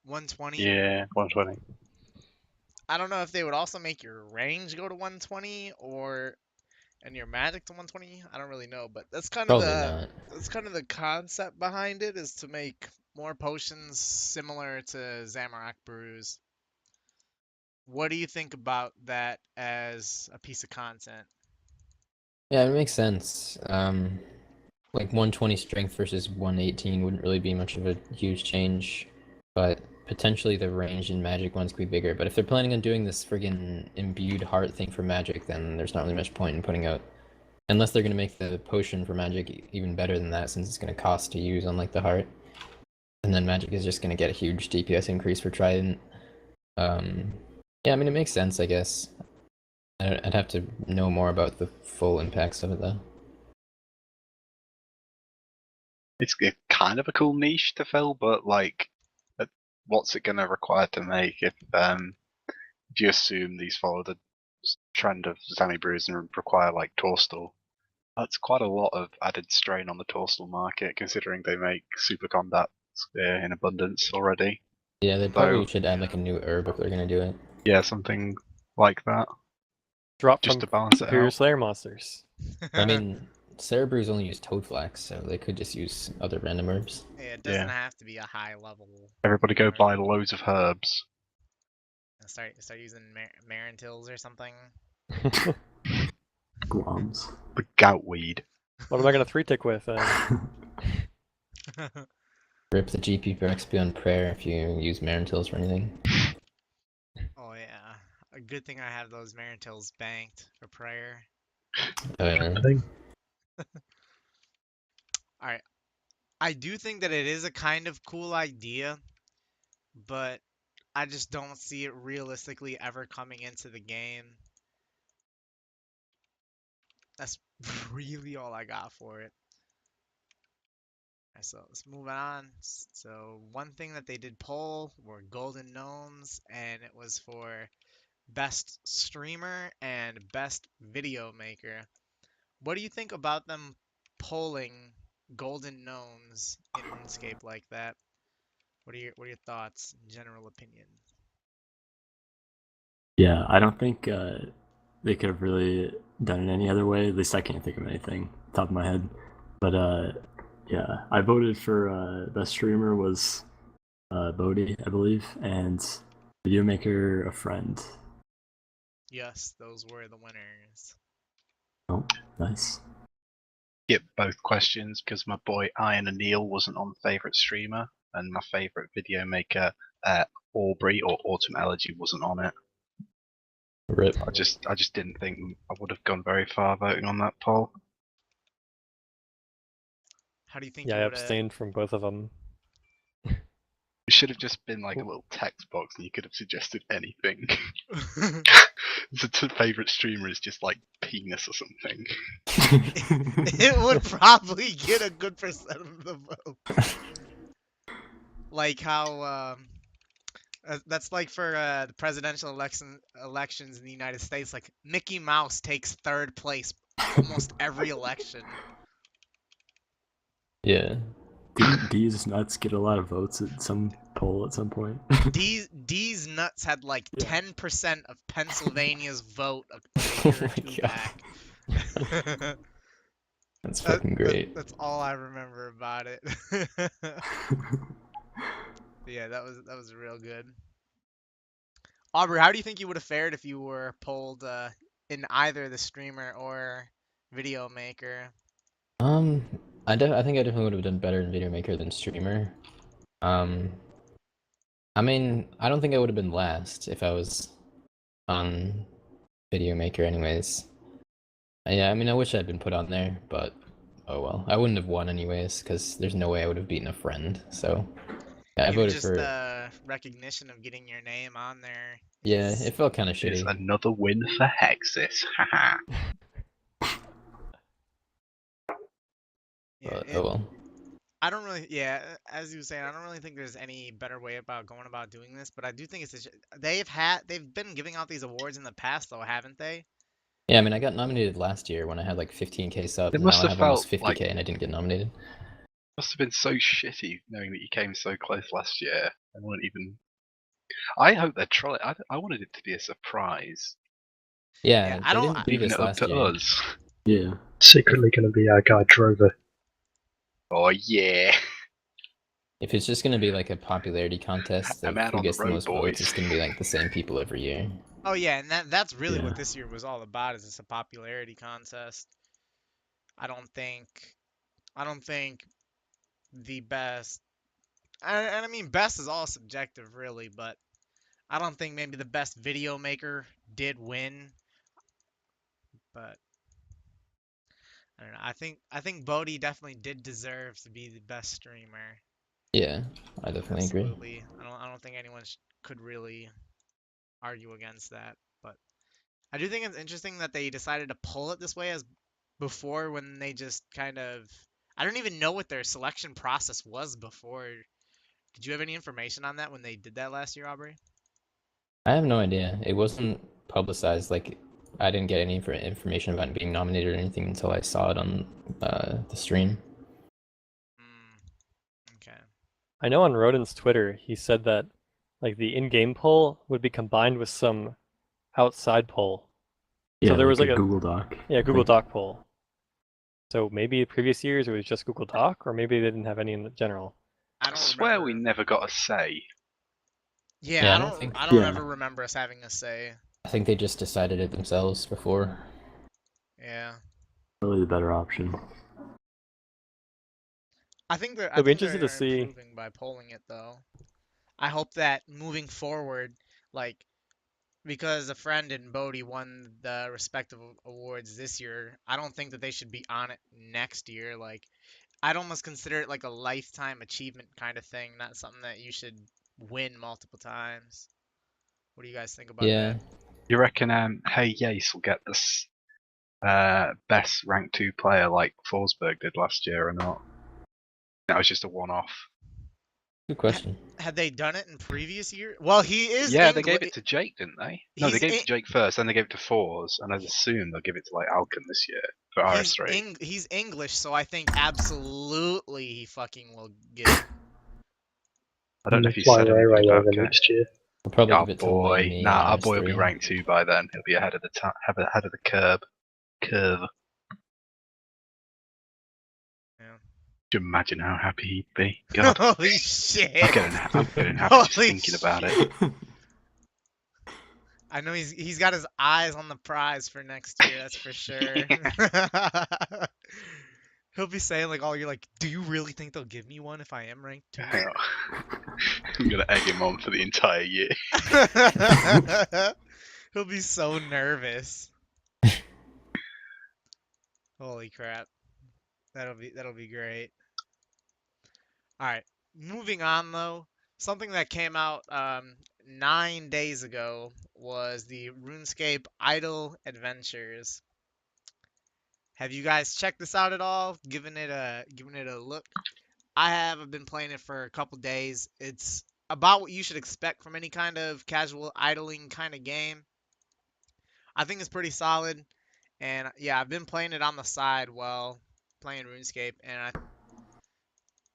120. Yeah, 120. I don't know if they would also make your range go to 120 and your magic to 120. I don't really know, but Probably not. that's kind of the concept behind it, is to make more potions similar to Zamorak brews. What do you think about that as a piece of content? Yeah, it makes sense. Like 120 strength versus 118 wouldn't really be much of a huge change, but potentially the range and magic ones could be bigger. But if they're planning on doing this friggin' imbued heart thing for magic, then there's not really much point in putting out, unless they're gonna make the potion for magic even better than that, since it's gonna cost to use on like the heart, and then magic is just gonna get a huge DPS increase for Trident. Yeah, I mean it makes sense, I guess. I'd have to know more about the full impacts of it though. It's kind of a cool niche to fill, but like, what's it going to require to make if you assume these follow the trend of Zami brews and require like Torstal? That's quite a lot of added strain on the Torstal market, considering they make super combats in abundance already. Yeah, they probably So, should add like a new herb if they're gonna do it. yeah, something like that, Drop just from to balance it Superior out. Slayer monsters. I mean, Cerebrus only use Toadflax, so they could just use other random herbs. Yeah, it doesn't Yeah. have to be a high level. Everybody go herb. buy loads of herbs. Start using Marantils or something. Gloms. The goutweed. What am I gonna 3-tick with? Rip the GP per XP on prayer if you use Marantils or anything. Oh yeah, a good thing I have those Marantils banked for prayer. I think All right, I do think that it is a kind of cool idea, but I just don't see it realistically ever coming into the game. That's really all I got for it. Alright, so let's move on. So one thing that they did poll were golden gnomes, and it was for best streamer and best video maker. What do you think about them polling golden gnomes in RuneScape like that? What are your thoughts, general opinion? Yeah, I don't think they could have really done it any other way. At least I can't think of anything top of my head. But yeah, I voted for best streamer was Bodhi, I believe, and video maker a friend. Yes, those were the winners. Oh, nice. Get both questions because my boy Iron Anil wasn't on favorite streamer, and my favorite video maker Aubrey or Autumnelegy wasn't on it. Rip. I just didn't think I would have gone very far voting on that poll. How do you think Yeah, you I would have? abstained from both of them. It should have just been like a little text box, and you could have suggested anything. The favorite streamer is just like penis or something. It would probably get a good percent of the vote. Like how that's like for the presidential elections in the United States. Like Mickey Mouse takes third place almost every election. Yeah. Didn't D's nuts get a lot of votes at some poll at some point? D's nuts had like Yeah. 10% of Pennsylvania's vote a year or Oh my two God. back. That's fucking great. That's all I remember about it. Yeah, that was real good. Aubrey, how do you think you would have fared if you were polled in either the streamer or video maker? I think I definitely would have done better in video maker than streamer. I mean, I don't think I would have been last if I was on video maker anyways. Yeah, I mean, I wish I'd been put on there, but oh well. I wouldn't have won anyways, because there's no way I would have beaten a friend, so yeah, I Even voted just for... recognition of getting your name on there. Yeah, is- it felt kind of It's shitty. another win for Hexis. Haha. Yeah, But oh well. I don't really, yeah, as you were saying, I don't really think there's any better way about going about doing this, but I do think they've been giving out these awards in the past though, haven't they? Yeah, I mean, I got nominated last year when I had like 15k subs, It and must now I have have almost felt 50k like- and I didn't get nominated. Must have been so shitty knowing that you came so close last year and weren't even. I hope they're trying. I wanted it to be a surprise, Yeah, I they don't- didn't do leaving this it up last to year. us. Yeah. secretly going to be our guy Drover. Oh yeah. If it's just gonna be like a popularity contest I'm of out who on the gets the road, most votes, boys. it's gonna be like the same people every year. Oh yeah, and that's really Yeah. what this year was all about, is it's a popularity contest. I don't think the best, and I mean best is all subjective really, but I don't think maybe the best video maker did win. But I don't know. I think Bodhi definitely did deserve to be the best streamer. Yeah, I definitely agree. Absolutely. I don't think anyone could really argue against that. But I do think it's interesting that they decided to pull it this way as before, when they just kind of, I don't even know what their selection process was before. Did you have any information on that when they did that last year, Aubrey? I have no idea. It wasn't publicized like I didn't get any information about being nominated or anything until I saw it on the stream. Okay. I know on Rodin's Twitter, he said that like the in-game poll would be combined with some outside poll. Yeah, So there was like like a Google Doc. Yeah, I Google think. Doc poll. So maybe previous years it was just Google Doc, or maybe they didn't have any in the general. I I don't swear we remember. never got a say. Yeah, Yeah, I I don't don't. think. I don't Yeah. ever remember us having a say. I think they just decided it themselves before. Yeah. Really the better option. I think they're. I It'll be think interesting to they're see. improving by polling it though. I hope that moving forward, like because a friend and Bodie won the respective awards this year, I don't think that they should be on it next year. Like I'd almost consider it like a lifetime achievement kind of thing, not something that you should win multiple times. What do you guys think about Yeah, that? You reckon Hey Yace will get this best rank 2 player like Forsberg did last year or not? That was just a one-off. good question. Had they done it in previous years? Well, he is Yeah, they gave English. it to Jake, didn't they? No, they He's gave it to Jake first, then they gave it to Fawz, and I'd assume they'll give it to like Alcon this year for RS3. He's English, so I think absolutely he fucking will get it. I don't know And if he fly said anything Ray about over getting. next year. I'll probably Oh give it to boy, Laney nah, in our boy will be RS3. rank 2 by then. He'll be ahead of the ahead of the curve. Yeah. Could you imagine how happy he'd be? God, Holy shit! I'm getting happy just Holy thinking about it. I know he's got his eyes on the prize for next year. That's for sure. He'll be saying like, "Oh, you're like, do you really think they'll give me one if I am ranked 2?" I'm gonna egg him on for the entire year. He'll be so nervous. Holy crap. That'll be great. All right. Moving on though, something that came out 9 days ago was the RuneScape Idle Adventures. Have you guys checked this out at all? Given it a look? I have. I've been playing it for a couple days. It's about what you should expect from any kind of casual idling kind of game. I think it's pretty solid. And yeah, I've been playing it on the side while playing RuneScape, and I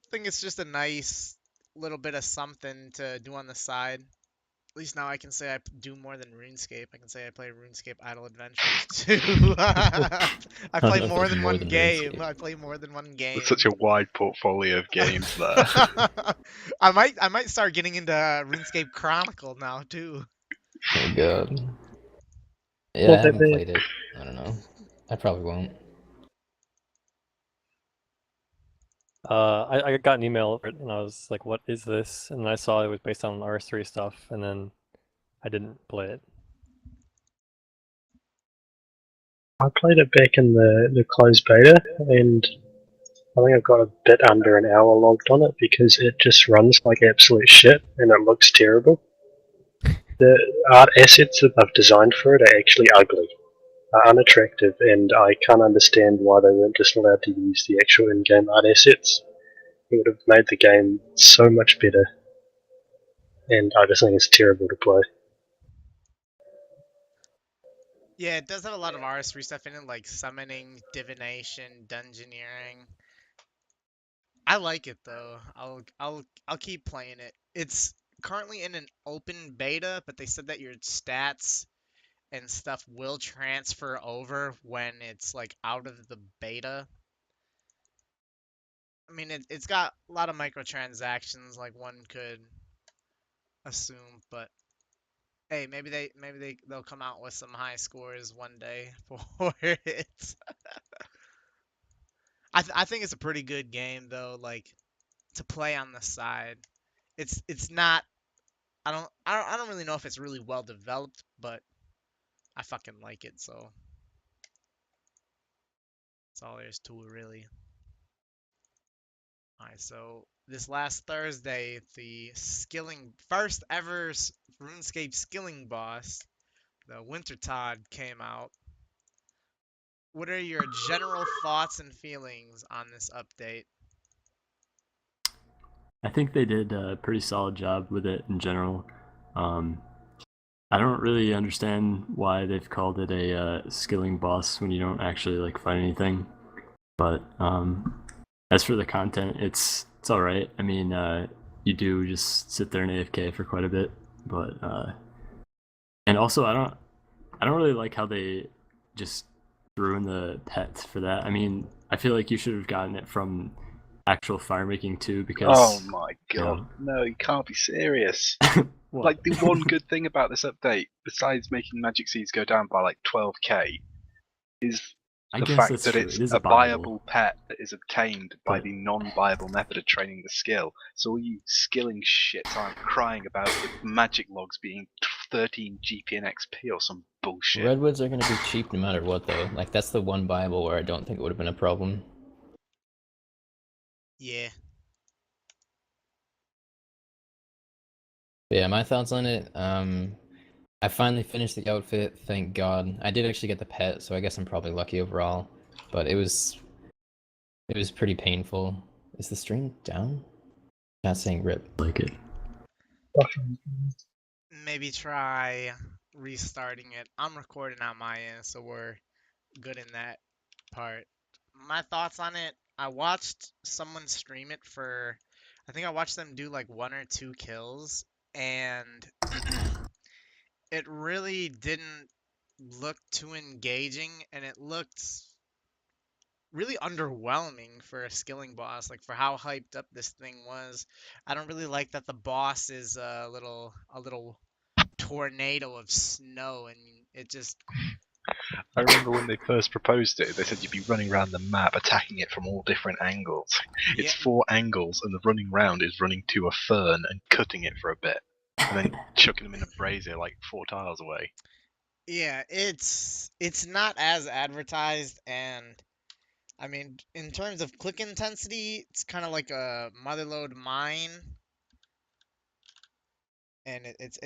think it's just a nice little bit of something to do on the side. At least now I can say I do more than RuneScape. I can say I play RuneScape Idle Adventures too. I I don't play know if more there's than more one than game. RuneScape. I play more than one game. There's such a wide portfolio of games there. I might start getting into RuneScape Chronicle now too. Oh god. Yeah, Well, I haven't played it. I don't know. I probably won't. I got an email and I was like, "What is this?" And I saw it was based on RS3 stuff, and then I didn't play it. I played it back in the closed beta, and I think I've got a bit under an hour logged on it because it just runs like absolute shit and it looks terrible. The art assets that they've designed for it are actually ugly, are unattractive, and I can't understand why they weren't just allowed to use the actual in-game art assets. It would have made the game so much better, and I just think it's terrible to play. Yeah, it does have a lot of RS3 stuff in it, like summoning, divination, dungeoneering. I like it though. I'll keep playing it. It's currently in an open beta, but they said that your stats and stuff will transfer over when it's like out of the beta. I mean, it's got a lot of microtransactions, like one could assume, but hey, they'll come out with some high scores one day for it. I think it's a pretty good game though, like to play on the side. It's not. I don't really know if it's really well developed, but I fucking like it, so that's all there is to it, really. Alright, so this last Thursday, the first ever RuneScape skilling boss, the Winter Todd, came out. What are your general thoughts and feelings on this update? I think they did a pretty solid job with it in general. I don't really understand why they've called it a skilling boss when you don't actually like fight anything. But as for the content, it's all right. I mean, you do just sit there and AFK for quite a bit, but and also I don't really like how they just threw in the pet for that. I mean, I feel like you should have gotten it from actual fire making too, because Oh my you god. know, No, you can't be serious. what? Like, the one good thing about this update, besides making magic seeds go down by like 12k, is I the guess fact that's that true. it's It is a viable. viable pet that is obtained by But- the non-viable method of training the skill. So all you skilling shits aren't crying about the magic logs being 13 GP and XP or some bullshit. Redwoods are gonna be cheap no matter what, though. Like that's the one Bible where I don't think it would have been a problem. Yeah. But yeah, my thoughts on it. I finally finished the outfit, thank God. I did actually get the pet, so I guess I'm probably lucky overall. But it was pretty painful. Is the stream down? Not saying rip. Like it. Maybe try restarting it. I'm recording on my end, so we're good in that part. My thoughts on it, I watched someone stream it for, I think I watched them do like 1 or 2 kills, and it really didn't look too engaging, and it looked really underwhelming for a skilling boss, like for how hyped up this thing was. I don't really like that the boss is a little tornado of snow, and it just I remember when they first proposed it, they said you'd be running around the map attacking it from all different angles. yeah, It's 4 angles, and the running round is running to a fern and cutting it for a bit, and then chucking them in a brazier like 4 tiles away. yeah, it's not as advertised, and I mean in terms of click intensity, it's kind of like a motherlode mine, and it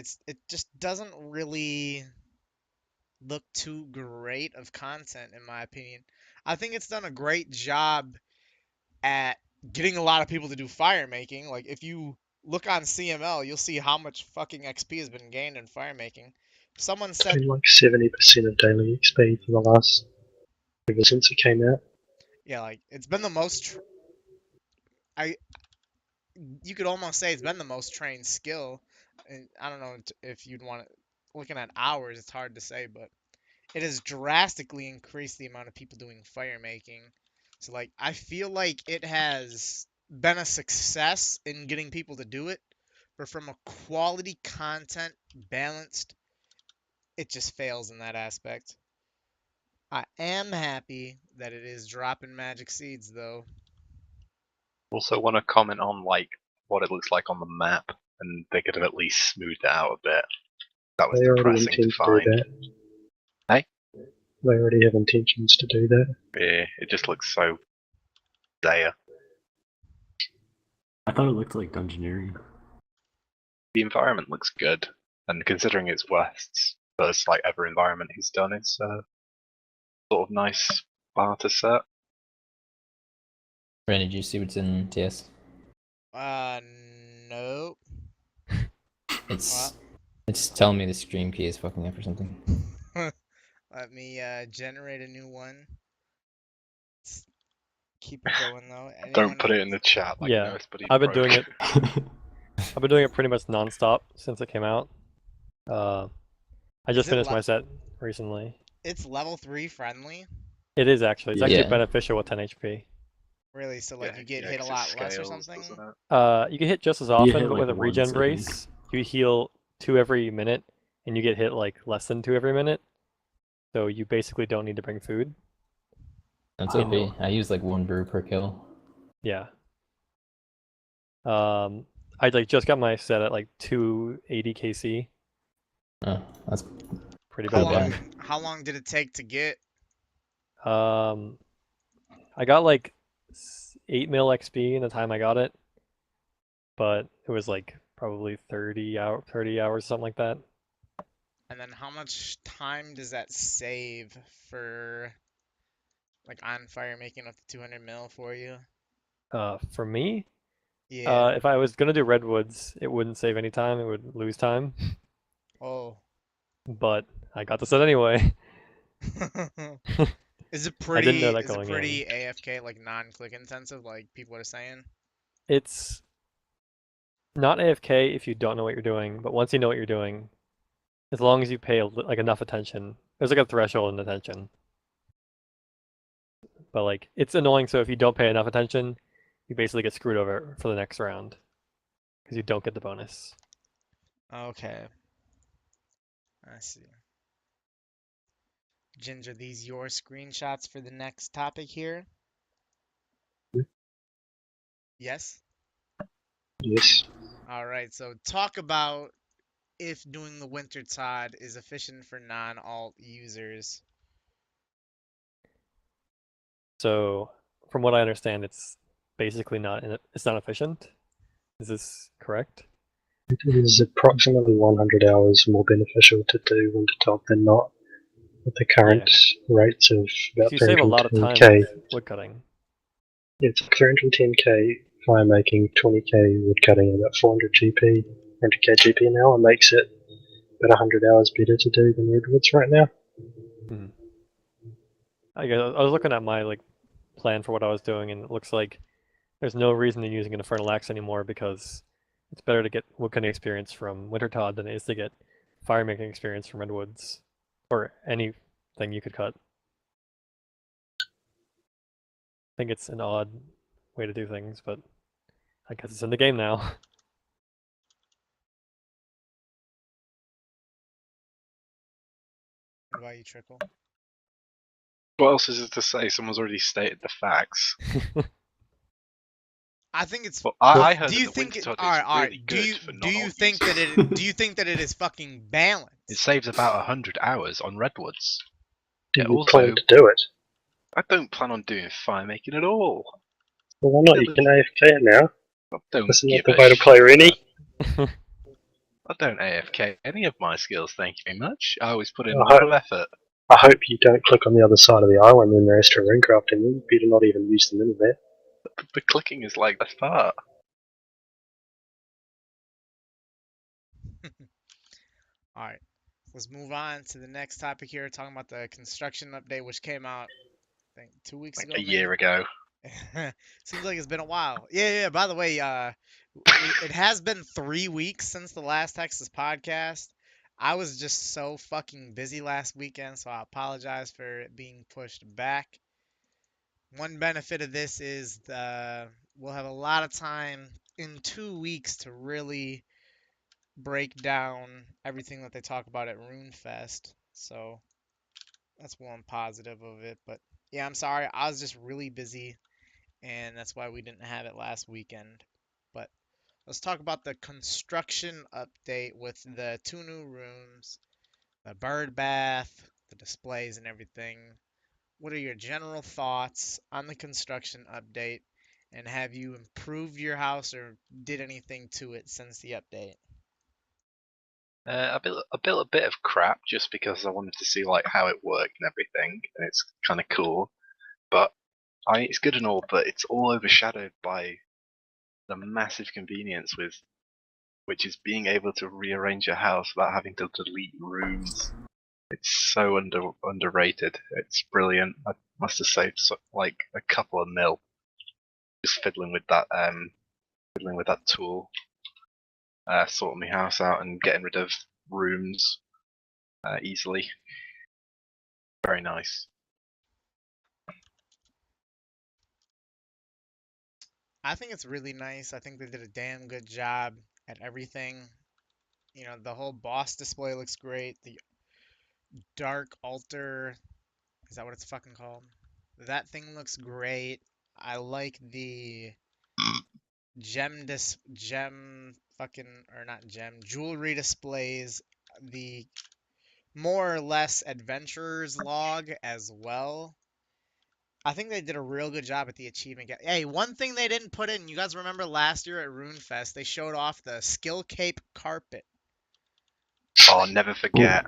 just doesn't really look too great of content in my opinion. I think it's done a great job at getting a lot of people to do fire making. Like if you look on CML, you'll see how much fucking XP has been gained in fire making. Someone It's said, been like 70% of daily XP for the last ever since it came out. yeah, like it's been the most. I You could almost say it's been the most trained skill. And I don't know if you'd want to. Looking at hours, it's hard to say, but it has drastically increased the amount of people doing fire making. So like I feel like it has been a success in getting people to do it, but from a quality content balanced, it just fails in that aspect. I am happy that it is dropping magic seeds though. Also, want to comment on like what it looks like on the map, and they could have at least smoothed it out a bit. That was They already depressing to intend to do find. that. Hey? They already have intentions to do that. Yeah, it just looks so there. I thought it looked like dungeoneering. The environment looks good, and considering it's West's first like ever environment he's done, it's sort of nice bar to set. Brandon, did you see what's in TS? Nope. It's telling me the stream key is fucking up or something. Let me generate a new one. Let's keep it going though. Don't put it in the chat like Yeah, Nurse Buddy I've been broke. doing it. I've been doing it pretty much nonstop since it came out. I just it finished le- my set recently. It's level 3 friendly, It is actually. It's actually Yeah. beneficial with 10 HP. really. So like Yeah, you get yeah, hit a 'cause it lot less or scales, something. doesn't it? You get hit just as You often, hit, but like, with a once, regen I think. brace, you heal 2 every minute, and you get hit like less than 2 every minute. So you basically don't need to bring food. That's I OP. know. I use like 1 brew per kill. Yeah. I like just got my set at like 280 KC. Oh, that's Pretty How Pretty bad. bad. how long did it take to get? I got like 8 mil XP in the time I got it, but it was like probably 30 hours, something like that. And then how much time does that save for like on fire making up to 200 mil for you? For me, Yeah. if I was gonna do redwoods, it wouldn't save any time. It would lose time. Oh. but I got this set anyway. Is it I didn't know pretty? that Is it going pretty in. AFK, like non-click intensive, like people are saying? It's not AFK if you don't know what you're doing, but once you know what you're doing, as long as you pay like enough attention, there's like a threshold in attention. But like it's annoying. So if you don't pay enough attention, you basically get screwed over for the next round because you don't get the bonus. Okay, I see. Ginger, these your screenshots for the next topic here? Yes? Yes. Alright, so talk about if doing the winter Todd is efficient for non-alt users. So from what I understand, it's basically it's not efficient. Is this correct? It is approximately 100 hours more beneficial to do Wintertop than not, at the current rates of about Because you save a lot of time 310k. with woodcutting. Yeah, it's 310k fire making, 20k woodcutting, and about 400 GP, 100k GP an hour makes it about 100 hours better to do than redwoods right now. I was looking at my like plan for what I was doing, and it looks like there's no reason to using an Infernal Axe anymore because it's better to get woodcutting experience from Wintertodd than it is to get fire making experience from redwoods or anything you could cut. I think it's an odd way to do things, but I guess it's in the game now. What about you, Trickool? What else is there to say? Someone's already stated the facts. I think it's. But I heard Do that you the think Winter Todd all is right, really good for do you non-alt think that users. do you think that it is fucking balanced? It saves about 100 hours on redwoods. Do It you also, plan to do it? I don't plan on doing fire making at all. Well, why not? You can AFK it now. I don't Isn't give that the a way to play Rini? I don't AFK any of my skills, thank you very much. I always put in a I lot of effort. hope you don't click on the other side of the island when there's extra runecraft in you. Better not even use them in there. The clicking is like the best part. All right, let's move on to the next topic here, talking about the construction update, which came out, I think, 2 weeks Like ago, a year maybe. ago. Seems like it's been a while. Yeah. By the way, it has been 3 weeks since the last Hexis podcast. I was just so fucking busy last weekend, so I apologize for it being pushed back. One benefit of this is we'll have a lot of time in 2 weeks to really break down everything that they talk about at RuneFest. So that's one positive of it. But yeah, I'm sorry. I was just really busy, and that's why we didn't have it last weekend. But let's talk about the construction update with the 2 new rooms, the bird bath, the displays, and everything. What are your general thoughts on the construction update? And have you improved your house or did anything to it since the update? I built a bit of crap just because I wanted to see like how it worked and everything, and it's kind of cool. But it's good and all, but it's all overshadowed by the massive convenience which is being able to rearrange your house without having to delete rooms. It's so underrated. It's brilliant. I must have saved like a couple of mil just fiddling with that tool, sorting my house out and getting rid of rooms easily. Very nice. I think it's really nice. I think they did a damn good job at everything. You know, the whole boss display looks great. The dark altar, is that what it's fucking called? That thing looks great. I like the gem fucking, or not gem, jewelry displays, the more or less adventurer's log as well. I think they did a real good job at the achievement. Hey, one thing they didn't put in, you guys remember last year at RuneFest, they showed off the skill cape carpet. Oh, never forget.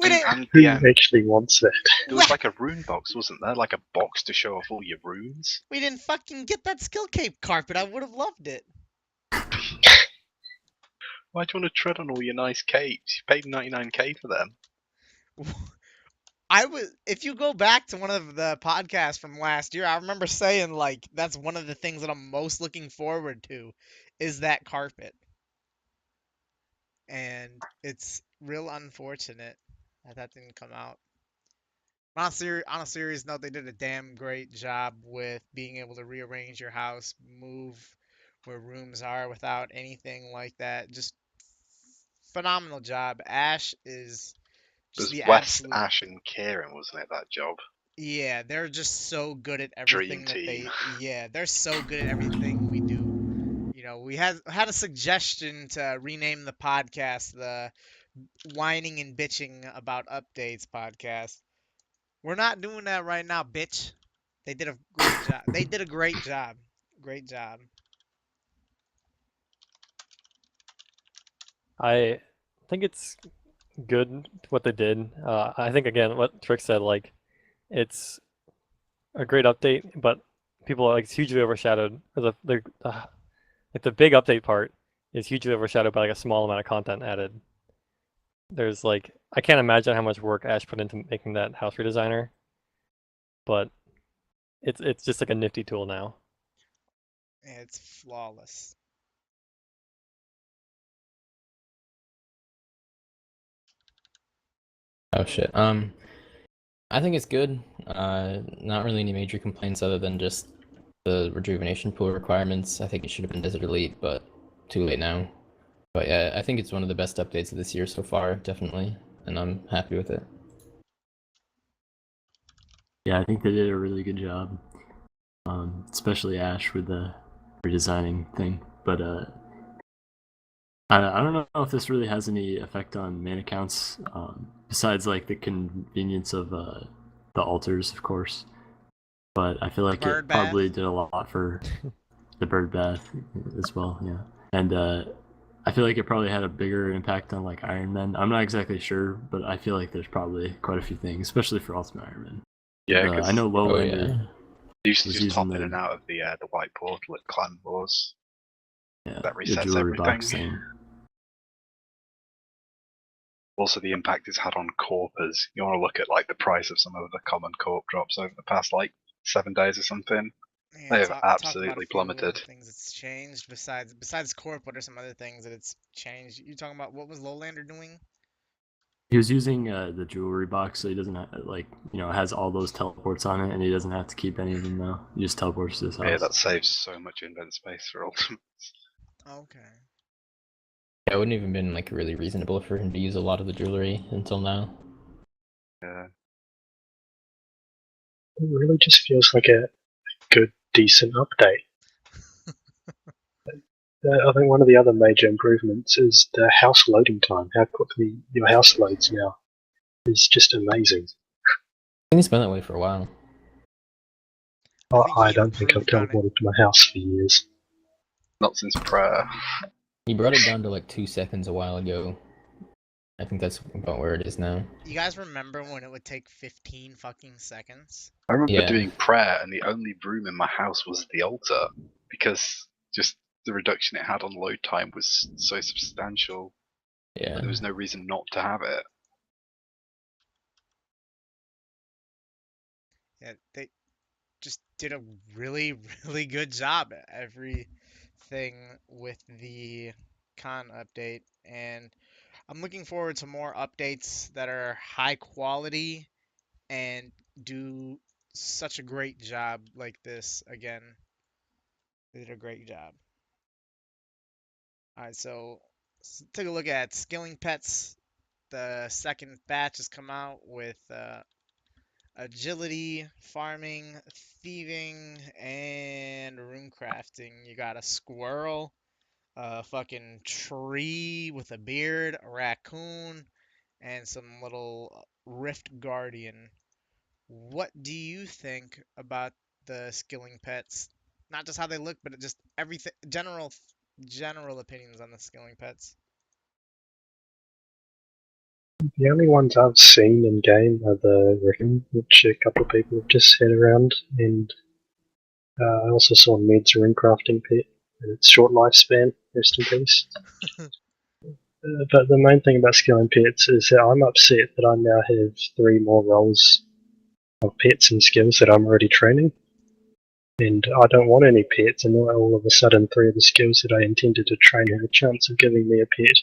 We didn't. And Who the actually wants that? there was like a rune box, wasn't there? Like a box to show off all your runes. We didn't fucking get that skill cape carpet. I would have loved it. Why do you want to tread on all your nice capes? You paid 99k for them. if you go back to one of the podcasts from last year, I remember saying like that's one of the things that I'm most looking forward to is that carpet. And it's real unfortunate that that didn't come out. On a serious note, they did a damn great job with being able to rearrange your house, move where rooms are without anything like that. Just phenomenal job. Ash is It just was the West, absolute. Ash, and Kieran, wasn't it, that job? Yeah, they're just so good at Dream everything that team. yeah, they're so good at everything we do. You know, we had a suggestion to rename the podcast the whining and bitching about updates podcast. We're not doing that right now, bitch. They did a great job. They did a great job. Great job. I think it's good what they did. I think again, what Trick said, like it's a great update, but people are like it's hugely overshadowed. Or like the big update part is hugely overshadowed by like a small amount of content added. There's like I can't imagine how much work Ash put into making that house redesigner, but it's just like a nifty tool now. It's flawless. Oh shit. I think it's good. Not really any major complaints other than just the rejuvenation pool requirements. I think it should have been Desert Elite, but too late now. But yeah, I think it's one of the best updates of this year so far, definitely, and I'm happy with it. Yeah, I think they did a really good job, especially Ash with the redesigning thing. But I don't know if this really has any effect on mana counts, besides like the convenience of the altars, of course. But I feel like Bird it bath. probably did a lot for the bird bath as well. Yeah, and I feel like it probably had a bigger impact on like Iron Man. I'm not exactly sure, but I feel like there's probably quite a few things, especially for Ultimate Iron Man. Yeah, I because know Oh Lowlander yeah. used to was just hop using in and out of the white portal at Clan Wars. yeah, That the resets jewelry everything. box thing. Also, the impact it's had on corpers. You want to look at like the price of some of the common corp drops over the past like 7 days or something. Yeah, They have talk about a absolutely few of the plummeted. things it's changed besides Corp. What are some other things that it's changed? You talking about what was Lowlander doing? He was using the jewelry box, so he doesn't have, like has all those teleports on it, and he doesn't have to keep any of them now. He just teleports to his house. Yeah, that saves so much invent space for Ultimate. Okay. Yeah, it wouldn't even been like really reasonable for him to use a lot of the jewelry until now. Yeah. It really just feels like a good, decent update. I think one of the other major improvements is the house loading time. How quickly your house loads now is just amazing. I think it's been that way for a while. I think I he don't think I've improved on it. teleported to my house for years. Not since prayer. He brought it down to like 2 seconds a while ago. I think that's about where it is now. You guys remember when it would take 15 fucking seconds? I remember Yeah. doing prayer, and the only room in my house was the altar because just the reduction it had on load time was so substantial. Yeah. There was no reason not to have it. Yeah, they just did a really, really good job at everything with the con update, and I'm looking forward to more updates that are high quality and do such a great job like this again. They did a great job. All right, so take a look at skilling pets. The second batch has come out with agility, farming, thieving, and room crafting. You got a squirrel, a fucking tree with a beard, a raccoon, and some little rift guardian. What do you think about the skilling pets? Not just how they look, but just everything. General opinions on the skilling pets. The only ones I've seen in game are the Rhythm, which a couple of people have just said around, and I also saw Ned's Ring Crafting Pit and its short lifespan. Rest in peace. But the main thing about skilling pets is that I'm upset that I now have 3 more roles of pets and skills that I'm already training. And I don't want any pets, and now all of a sudden 3 of the skills that I intended to train have a chance of giving me a pet.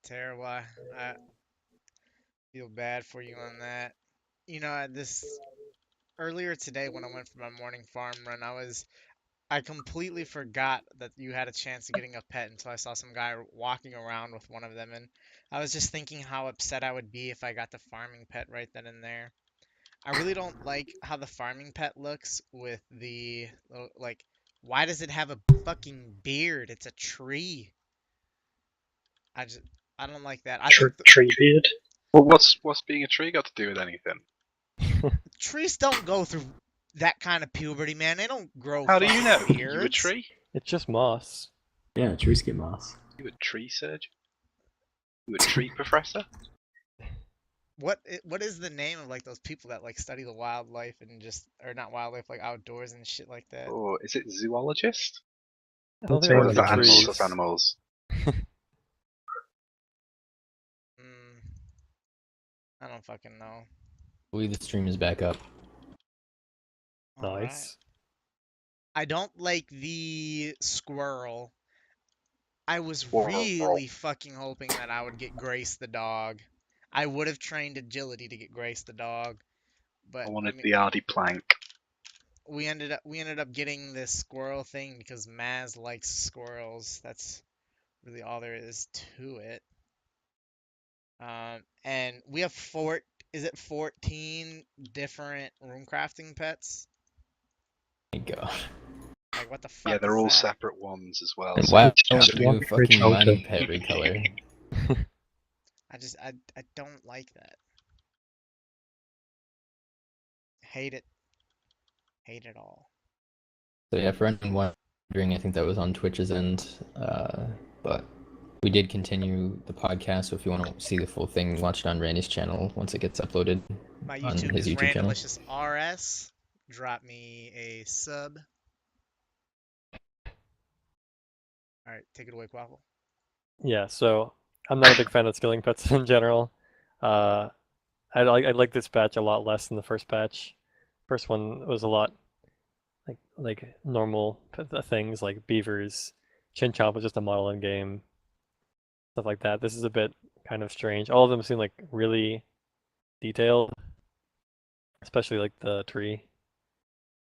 Terrible. I feel bad for you on that. You know, this earlier today when I went for my morning farm run, I completely forgot that you had a chance of getting a pet until I saw some guy walking around with one of them, and I was just thinking how upset I would be if I got the farming pet right then and there. I really don't like how the farming pet looks with the like. Why does it have a fucking beard? It's a tree. I just I don't like that. I think Tree beard? Well, what's being a tree got to do with anything? trees don't go through that kind of puberty, man. They don't grow How do you know? fucking You a beards. tree? It's just moss. Yeah, trees get moss. You a tree surgeon? You a tree professor? What is the name of like those people that like study the wildlife and just or not wildlife like outdoors and shit like that? Or is it zoologist? I don't That's think Or we're is into that animals? trees. That's animals. I don't fucking know. I believe the stream is back up. All right. Nice. I don't like the squirrel. I was Squirrel. really fucking hoping that I would get Grace the dog. I would have trained agility to get Grace the dog, but I wanted mean, the Ardy plank. we ended up getting this squirrel thing because Maz likes squirrels. That's really all there is to it. And we have 14 different room crafting pets? Thank God. Like what the fuck Yeah, they're is all that? separate ones as well. And So why It's don't just we one do for each fucking altar. mining pet recolor? I don't like that. Hate it. Hate it all. So yeah, for anyone wondering, I think that was on Twitch's end, but we did continue the podcast. So if you want to see the full thing, watch it on Randy's channel once it gets uploaded My on YouTube his is YouTube channel. Randalicious RS. Drop me a sub. Alright, take it away, Quaffle. Yeah, so I'm not a big fan of skilling pets in general. I like this patch a lot less than the first patch. First one was a lot like normal things like beavers. Chinchomp was just a model in game, stuff like that. This is a bit kind of strange. All of them seem like really detailed, especially like the tree.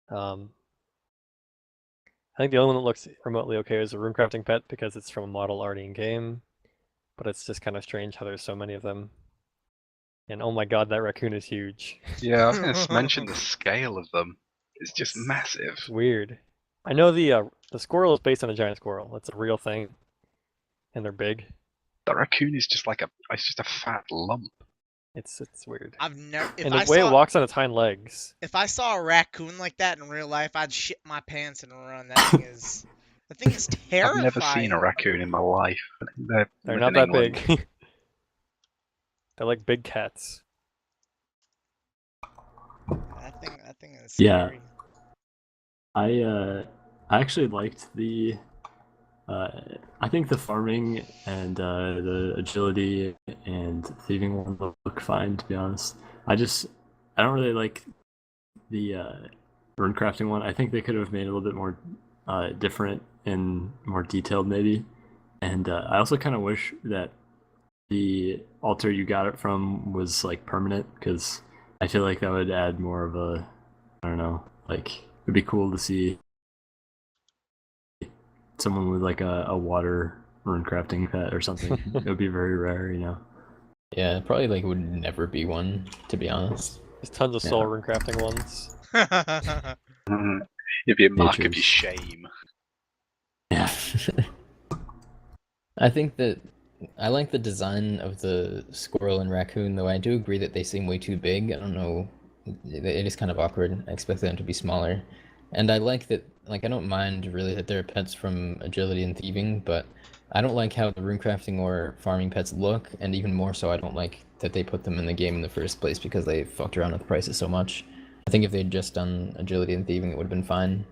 I think the only one that looks remotely okay is a room crafting pet because it's from a model already in game, but it's just kind of strange how there's so many of them. And oh my god, that raccoon is huge. yeah, I was going to mention the scale of them. It's just It's massive. weird. I know the squirrel is based on a giant squirrel. That's a real thing, and they're big. That raccoon is just like it's just a fat lump. It's weird. I've never And the way it walks on its hind legs. if I saw a raccoon like that in real life, I'd shit my pants and run. That thing is terrifying. I've never seen a raccoon in my life. They're not that big. They're like big cats. That thing is scary. Yeah. I actually liked the I think the farming and the agility and thieving one look fine, to be honest. I don't really like the rune crafting one. I think they could have made it a little bit more different and more detailed, maybe. And I also kind of wish that the altar you got it from was like permanent, because I feel like that would add more of a, I don't know, like it'd be cool to see someone with like a water rune crafting pet or something. It would be very rare, you know. Yeah, probably like would never be one, to be honest. There's tons of soul rune crafting ones. It'd be a mark of Natures. your shame. Yeah. I think that I like the design of the squirrel and raccoon, though I do agree that they seem way too big. I don't know, it is kind of awkward. I expected them to be smaller. And I like that, like, I don't mind really that they're pets from agility and thieving, but I don't like how the runecrafting or farming pets look, and even more so, I don't like that they put them in the game in the first place because they fucked around with the prices so much. I think if they'd just done agility and thieving, it would have been fine.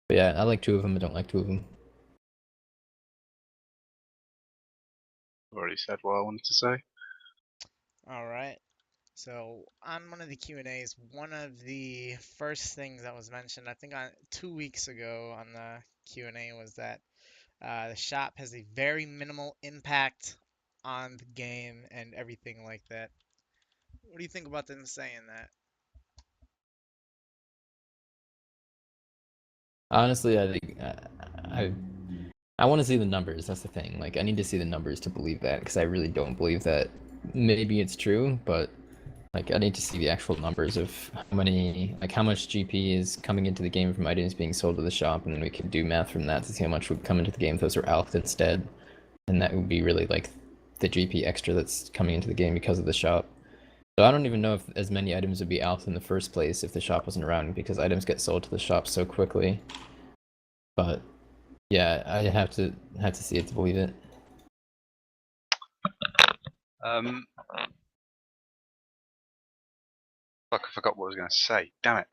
But yeah, I like two of them. I don't like two of them. I've already said what I wanted to say. All right. So on one of the Q&As, one of the first things that was mentioned, I think on 2 weeks ago on the Q&A, was that the shop has a very minimal impact on the game and everything like that. What do you think about them saying that? Honestly, I think I want to see the numbers. That's the thing. Like, I need to see the numbers to believe that, because I really don't believe that. Maybe it's true, but like, I need to see the actual numbers of how many, like, how much GP is coming into the game from items being sold to the shop, and then we can do math from that to see how much would come into the game if those are alked instead, and that would be really like the GP extra that's coming into the game because of the shop. So I don't even know if as many items would be alked in the first place if the shop wasn't around, because items get sold to the shop so quickly. But yeah, I have to see it to believe it. Fuck, I forgot what I was going to say. Damn it.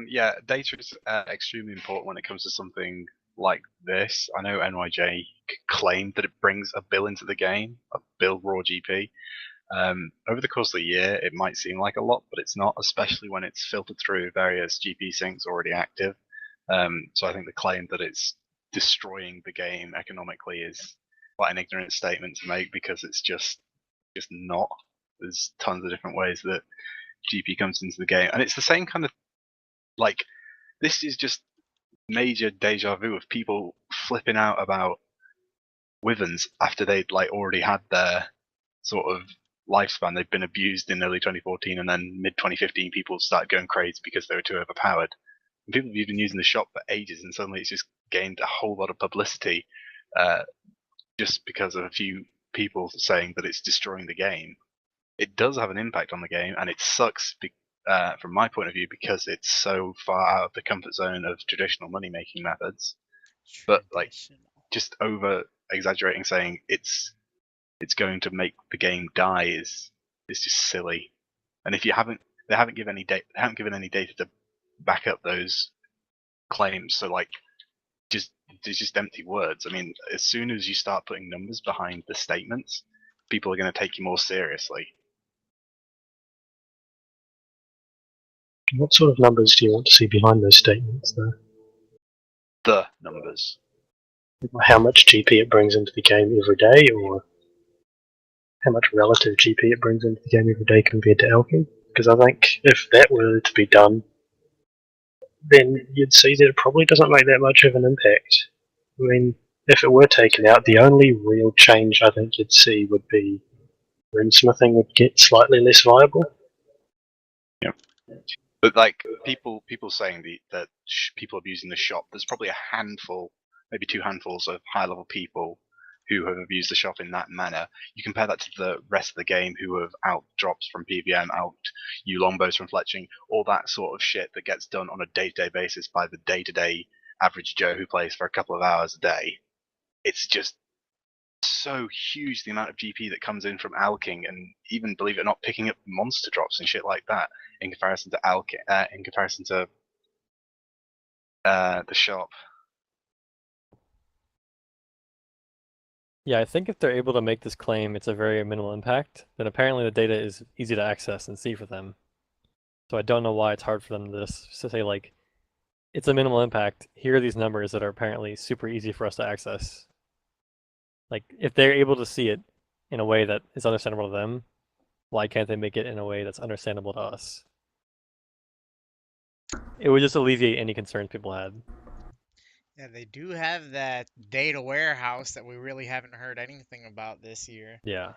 Yeah, data is extremely important when it comes to something like this. I know NYJ claimed that it brings a bill into the game, a bill raw GP. Over the course of the year, it might seem like a lot, but it's not, especially when it's filtered through various GP syncs already active. So I think the claim that it's destroying the game economically is quite an ignorant statement to make, because it's just not. There's tons of different ways that GP comes into the game, and it's the same kind of, like, this is just major deja vu of people flipping out about Wyverns after they'd like already had their sort of lifespan. They've been abused in early 2014, and then mid 2015 people started going crazy because they were too overpowered. And people have been using the shop for ages, and suddenly it's just gained a whole lot of publicity just because of a few people saying that it's destroying the game. It does have an impact on the game, and it sucks from my point of view, because it's so far out of the comfort zone of traditional money making methods. But like, Traditional. just over exaggerating, saying it's going to make the game die is just silly. And if they haven't given any data to back up those claims. So like, there's just empty words. I mean, as soon as you start putting numbers behind the statements, people are going to take you more seriously. What sort of numbers do you want to see behind those statements, though? The numbers. How much GP it brings into the game every day, or how much relative GP it brings into the game every day compared to alchemy? Because I think if that were to be done, then you'd see that it probably doesn't make that much of an impact. I mean, if it were taken out, the only real change I think you'd see would be runesmithing would get slightly less viable. Yeah. But like, people saying that people abusing the shop, there's probably a handful, maybe two handfuls of high level people who have abused the shop in that manner. You compare that to the rest of the game, who have out drops from PVM, out you longbows from fletching, all that sort of shit that gets done on a day-to-day basis by the day-to-day average Joe who plays for a couple of hours a day. It's just so huge, the amount of GP that comes in from alking, and even, believe it or not, picking up monster drops and shit like that in comparison to the shop. Yeah, I think if they're able to make this claim it's a very minimal impact, then apparently the data is easy to access and see for them. So I don't know why it's hard for them to say, like, it's a minimal impact, here are these numbers that are apparently super easy for us to access. Like, if they're able to see it in a way that is understandable to them, why can't they make it in a way that's understandable to us? It would just alleviate any concerns people had. Yeah, they do have that data warehouse that we really haven't heard anything about this year, Yeah.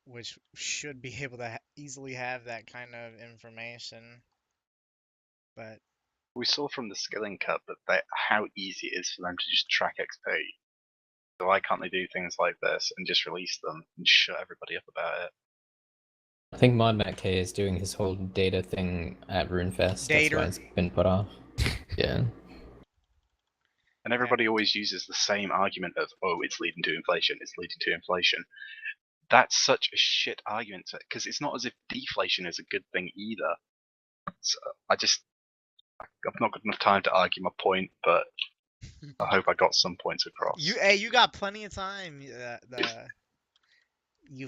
which should be able to easily have that kind of information. But We saw from the skilling cut that how easy it is for them to just track XP. So why can't they do things like this and just release them and shut everybody up about it? I think ModMac K is doing his whole data thing at RuneFest. That's why Data. it's been put off. Yeah. And everybody always uses the same argument of, oh, it's leading to inflation, it's leading to inflation. That's such a shit argument, because it's not as if deflation is a good thing either. So I just, I've not got enough time to argue my point, but I hope I got some points across. You got plenty of time. You've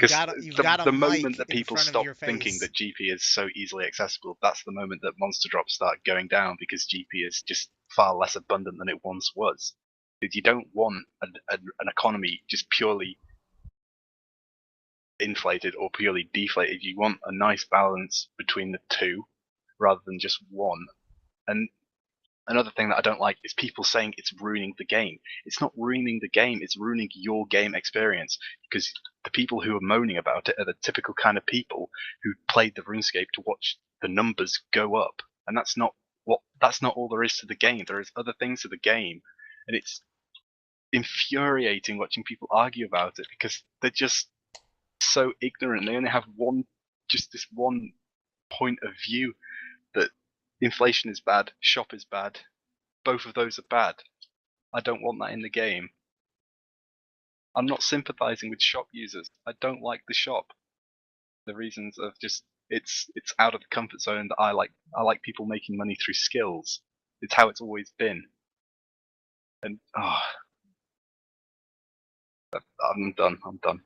Because got a the moment mic that in people front of stop your thinking face. that GP is so easily accessible, that's the moment that monster drops start going down, because GP is just far less abundant than it once was. Because you don't want an economy just purely inflated or purely deflated. You want a nice balance between the two, rather than just one. And another thing that I don't like is people saying it's ruining the game. It's not ruining the game, it's ruining your game experience. Because the people who are moaning about it are the typical kind of people who played the RuneScape to watch the numbers go up. And that's not all there is to the game. There is other things to the game. And it's infuriating watching people argue about it, because they're just so ignorant. They only have this one point of view, that inflation is bad, shop is bad. Both of those are bad. I don't want that in the game. I'm not sympathizing with shop users. I don't like the shop. The reasons of just it's out of the comfort zone that I like. I like people making money through skills. It's how it's always been. And I'm done. I'm done.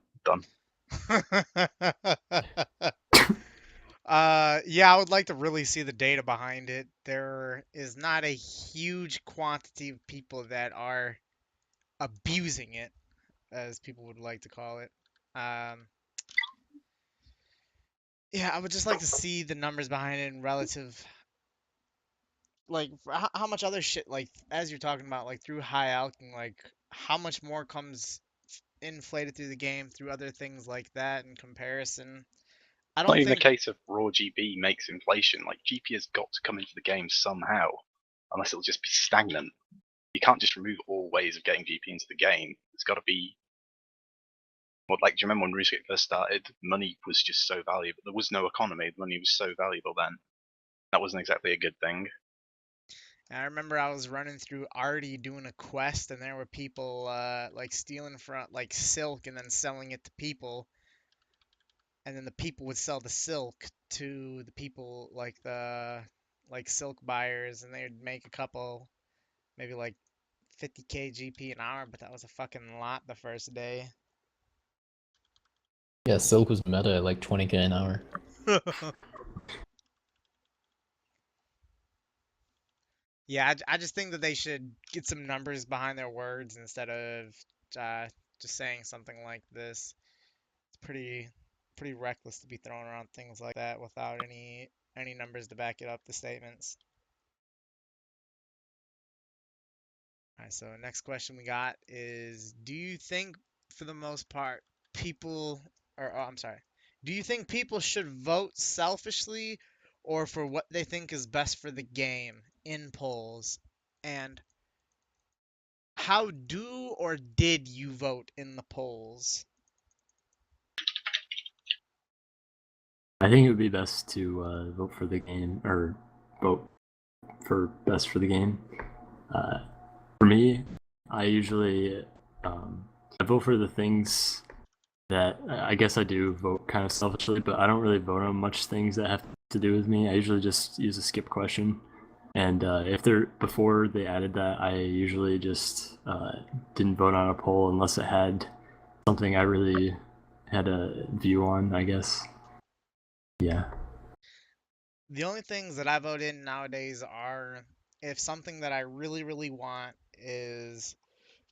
Yeah, I would like to really see the data behind it. There is not a huge quantity of people that are abusing it, as people would like to call it. Yeah, I would just like to see the numbers behind it in relative, like how much other shit, like as you're talking about, like through high alching, like how much more comes inflated through the game through other things like that in comparison. I Not don't even a think. case of raw GB makes inflation. Like GP has got to come into the game somehow, unless it'll just be stagnant. You can't just remove all ways of getting GP into the game. It's got to be. Well, like, do you remember when RuneScape first started? Money was just so valuable. There was no economy. Money was so valuable then. That wasn't exactly a good thing. I remember I was running through Artie doing a quest, and there were people like stealing from like silk and then selling it to people, and then the people would sell the silk to the people like the silk buyers, and they'd make a couple, maybe like 50k GP an hour, but that was a fucking lot the first day. Yeah, Silk was meta at like 20k an hour. Yeah, I just think that they should get some numbers behind their words instead of just saying something like this. It's pretty reckless to be throwing around things like that without any numbers to back it up, the statements. All right, so next question we got is, do you think for the most part people I'm sorry. Do you think people should vote selfishly or for what they think is best for the game in polls? And how do or did you vote in the polls? I think it would be best to vote for the game, or vote for best for the game. For me, I usually I vote for the things that I guess I do vote kind of selfishly, but I don't really vote on much things that have to do with me. I usually just use a skip question, and if they're before they added that, I usually just didn't vote on a poll unless it had something I really had a view on, I guess. Yeah. The only things that I vote in nowadays are if something that I really, really want is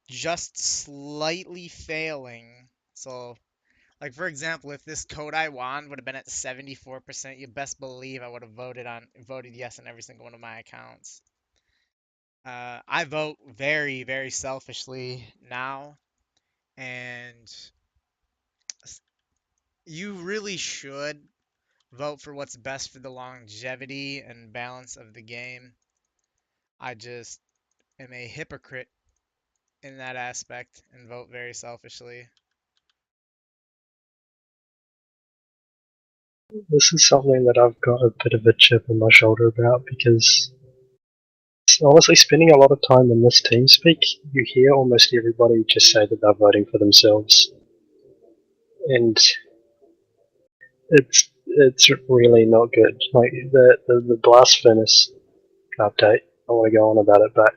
just slightly failing. So, like for example, if this Kodai wand would have been at 74%, you best believe I would have voted yes on every single one of my accounts. I vote very, very selfishly now, and you really should vote for what's best for the longevity and balance of the game. I just am a hypocrite in that aspect and vote very selfishly. This is something that I've got a bit of a chip on my shoulder about, because honestly, spending a lot of time in this TeamSpeak, you hear almost everybody just say that they're voting for themselves, and it's really not good. Like the blast furnace update. I want to go on about it, but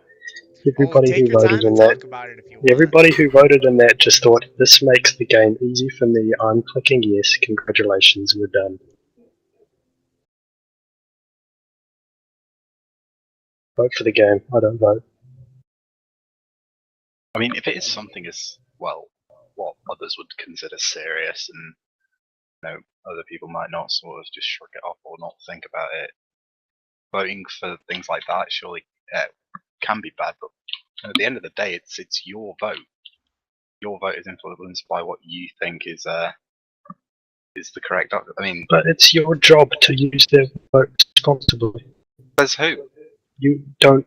Oh, everybody take who your voted time in and that, talk about it if you want. everybody who voted in that just thought this makes the game easy for me. I'm clicking yes. Congratulations, we're done. Vote for the game. I don't vote. I mean, if it is something as well, what others would consider serious, and other people might not sort of just shrug it off or not think about it, voting for things like that surely can be bad. But at the end of the day, it's your vote. Your vote is influenced by what you think is the correct. I mean, But it's your job to use their vote responsibly. says who? You don't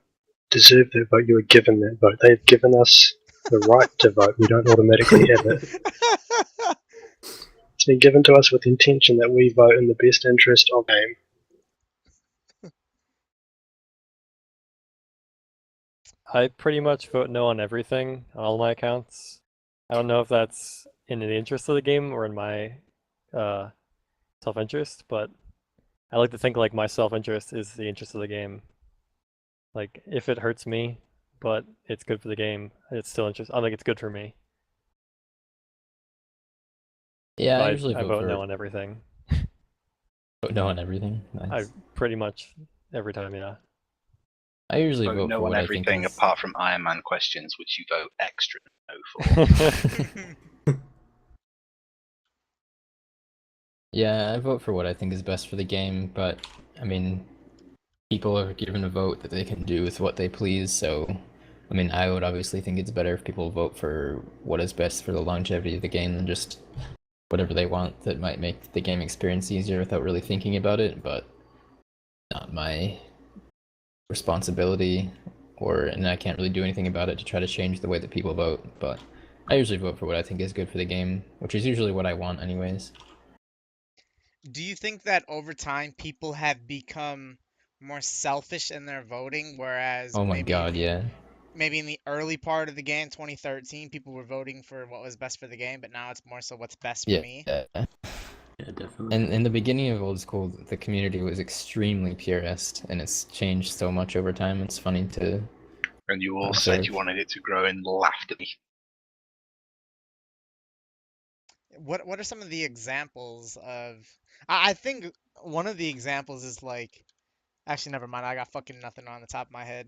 deserve their vote. You were given that vote. They've given us the right to vote. We don't automatically have it. It's been given to us with intention that we vote in the best interest of the game. I pretty much vote no on everything on all my accounts. I don't know if that's in the interest of the game or in my self-interest, but I like to think like my self-interest is the interest of the game. Like if it hurts me, but it's good for the game, it's still interest. I think it's good for me. Yeah, So I usually I vote vote for no on everything. vote no on everything. I Nice. pretty much every time, yeah. I usually Vote vote no for on what I think everything is. apart from Iron Man questions, which you vote extra no for. Yeah, I vote for what I think is best for the game, but I mean, people are given a vote that they can do with what they please, so I mean, I would obviously think it's better if people vote for what is best for the longevity of the game than just whatever they want that might make the game experience easier without really thinking about it, but not my responsibility, and I can't really do anything about it to try to change the way that people vote, but I usually vote for what I think is good for the game, which is usually what I want anyways. Do you think that over time people have become more selfish in their voting, whereas Oh my god, yeah. maybe in the early part of the game, 2013, people were voting for what was best for the game, but now it's more so what's best for Yeah. me? Yeah, definitely. And in the beginning of Old School, the community was extremely purist, and it's changed so much over time. It's funny to And you all said observe. you wanted it to grow and laughed at me. What are some of the examples of? I think one of the examples is like, actually, never mind. I got fucking nothing on the top of my head.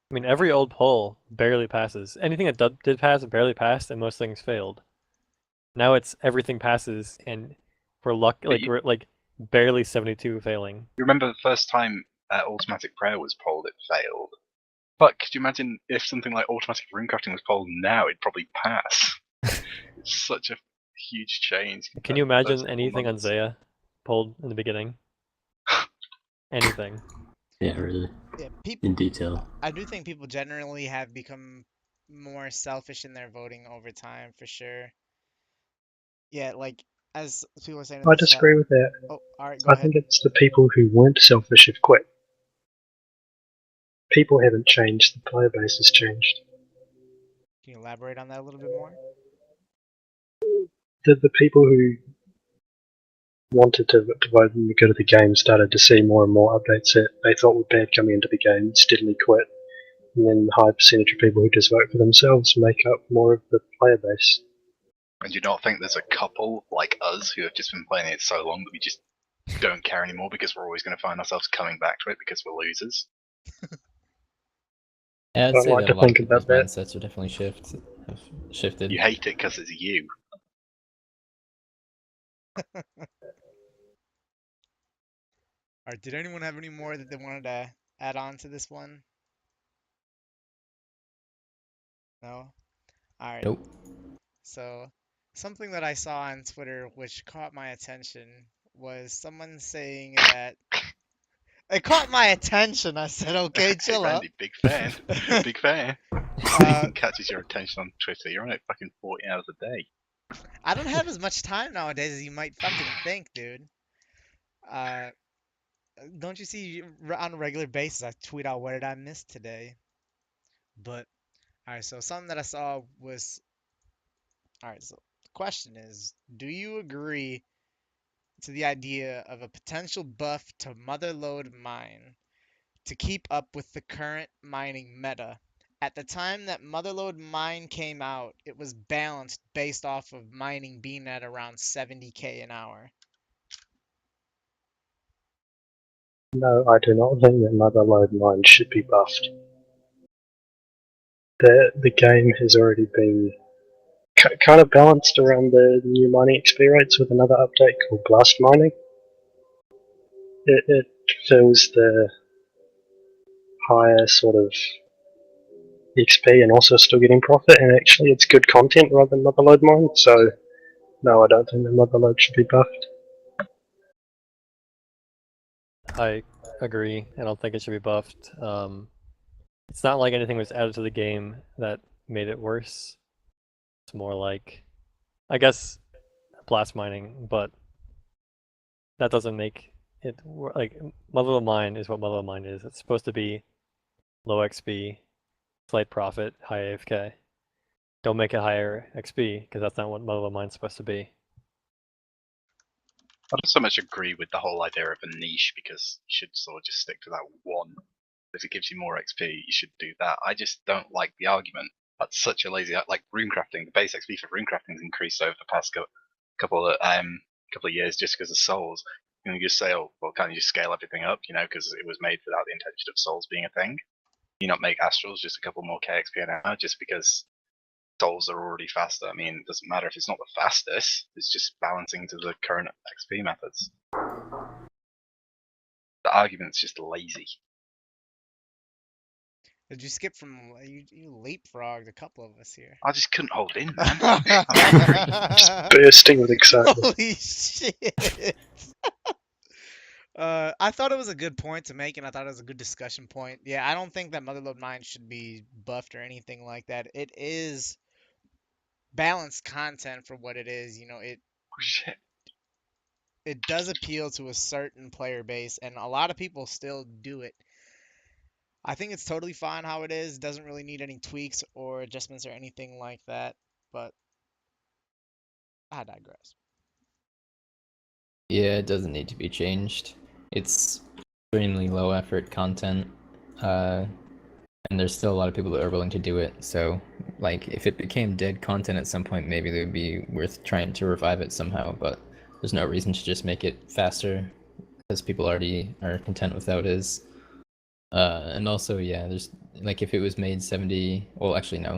I mean, every old poll barely passes. Anything that did pass barely passed, and most things failed. Now it's everything passes, and we're we're like barely 72 failing. You remember the first time automatic prayer was polled, it failed. But could you imagine if something like automatic runecrafting was polled now, it'd probably pass. It's such a huge change. Can you compared to those imagine couple anything on months. Zaya polled in the beginning? Anything. Yeah, really. Yeah, In detail. I do think people generally have become more selfish in their voting over time, for sure. Yeah, like as people are saying in I the chat. disagree with that. Oh, all right, go I ahead. think it's the people who weren't selfish have quit. People haven't changed, the player base has changed. Can you elaborate on that a little bit more? The people who wanted to vote in the good of the game started to see more and more updates that they thought were bad coming into the game, steadily quit. And then the high percentage of people who just vote for themselves make up more of the player base. And do you not think there's a couple like us who have just been playing it so long that we just don't care anymore because we're always going to find ourselves coming back to it because we're losers? Yeah, I'd I'd say like that a to lot of think people's about that. mindsets are definitely have shifted. You hate it because it's you. All right, did anyone have any more that they wanted to add on to this one? No? All right. Nope. So, something that I saw on Twitter which caught my attention was someone saying that it caught my attention. I said, "Okay, Hey, chill out." Randy, big fan. Big fan. Uh, Anything catches your attention on Twitter, you're on it fucking 40 hours a day. I don't have as much time nowadays as you might fucking think, dude. Uh, don't you see on a regular basis I tweet out what did I miss today? But all right, so something that I saw was all right. So the question is, do you agree to the idea of a potential buff to Motherlode Mine to keep up with the current mining meta. At the time that Motherlode Mine came out, it was balanced based off of mining being at around 70k an hour. No, I do not think that Motherlode Mine should be buffed. The game has already been kind of balanced around the new mining XP rates with another update called Blast Mining. It fills the higher sort of XP and also still getting profit, and actually it's good content rather than Motherlode Mine, so no, I don't think the Motherlode should be buffed. I agree. I don't think it should be buffed. It's not like anything was added to the game that made it worse. It's more like, I guess, blast mining, but that doesn't make it like Motherlode Mine is what Motherlode Mine is. It's supposed to be low XP, slight profit, high AFK. Don't make it higher XP because that's not what Motherlode Mine's supposed to be. I don't so much agree with the whole idea of a niche because you should sort of just stick to that one. If it gives you more XP, you should do that. I just don't like the argument. That's such a lazy, like runecrafting. The base XP for runecrafting has increased over the past couple of years just because of souls. You just say, oh, well, can't you just scale everything up? You know, because it was made without the intention of souls being a thing. You not make astrals just a couple more KXP an hour just because souls are already faster. I mean, it doesn't matter if it's not the fastest. It's just balancing to the current XP methods. The argument's just lazy. Did you skip from you leapfrogged a couple of us here? I just couldn't hold in, man. I'm angry. Just bursting with excitement. Holy shit! I thought it was a good point to make, and I thought it was a good discussion point. Yeah, I don't think that Motherlode Mine should be buffed or anything like that. It is balanced content for what it is. You know, Oh, shit. it does appeal to a certain player base, and a lot of people still do it. I think it's totally fine how it is. Doesn't really need any tweaks or adjustments or anything like that. But I digress. Yeah, it doesn't need to be changed. It's extremely low effort content, and there's still a lot of people that are willing to do it. So, like, if it became dead content at some point, maybe it would be worth trying to revive it somehow. But there's no reason to just make it faster, because people already are content with how it is. And also, yeah, there's like if it was made 70, well, actually no,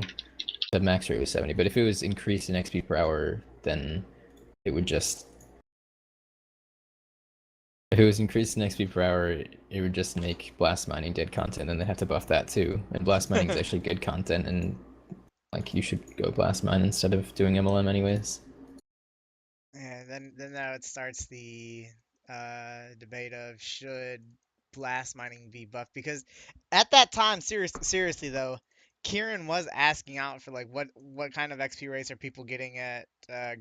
the max rate was 70. But if it was increased in XP per hour, then it would just. If it was increased in XP per hour, it would just make blast mining dead content, and they have to buff that too. And blast mining is actually good content, and like you should go blast mine instead of doing MLM anyways. Yeah, then now it starts the debate of should blast mining be buffed, because at that time, seriously though, Kieran was asking out for like what kind of XP rates are people getting at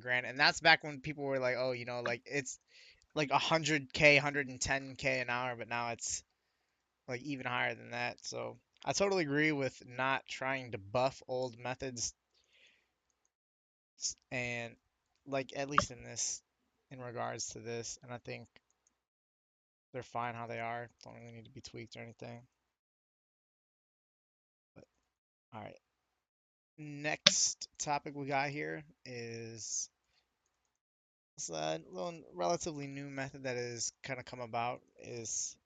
Granite, and that's back when people were like, oh, you know, like it's like 100k, 110k an hour, but now it's like even higher than that. So I totally agree with not trying to buff old methods, and like at least in regards to this, and I think they're fine how they are. Don't really need to be tweaked or anything. But all right. Next topic we got here is it's a little relatively new method that has kind of come about. Is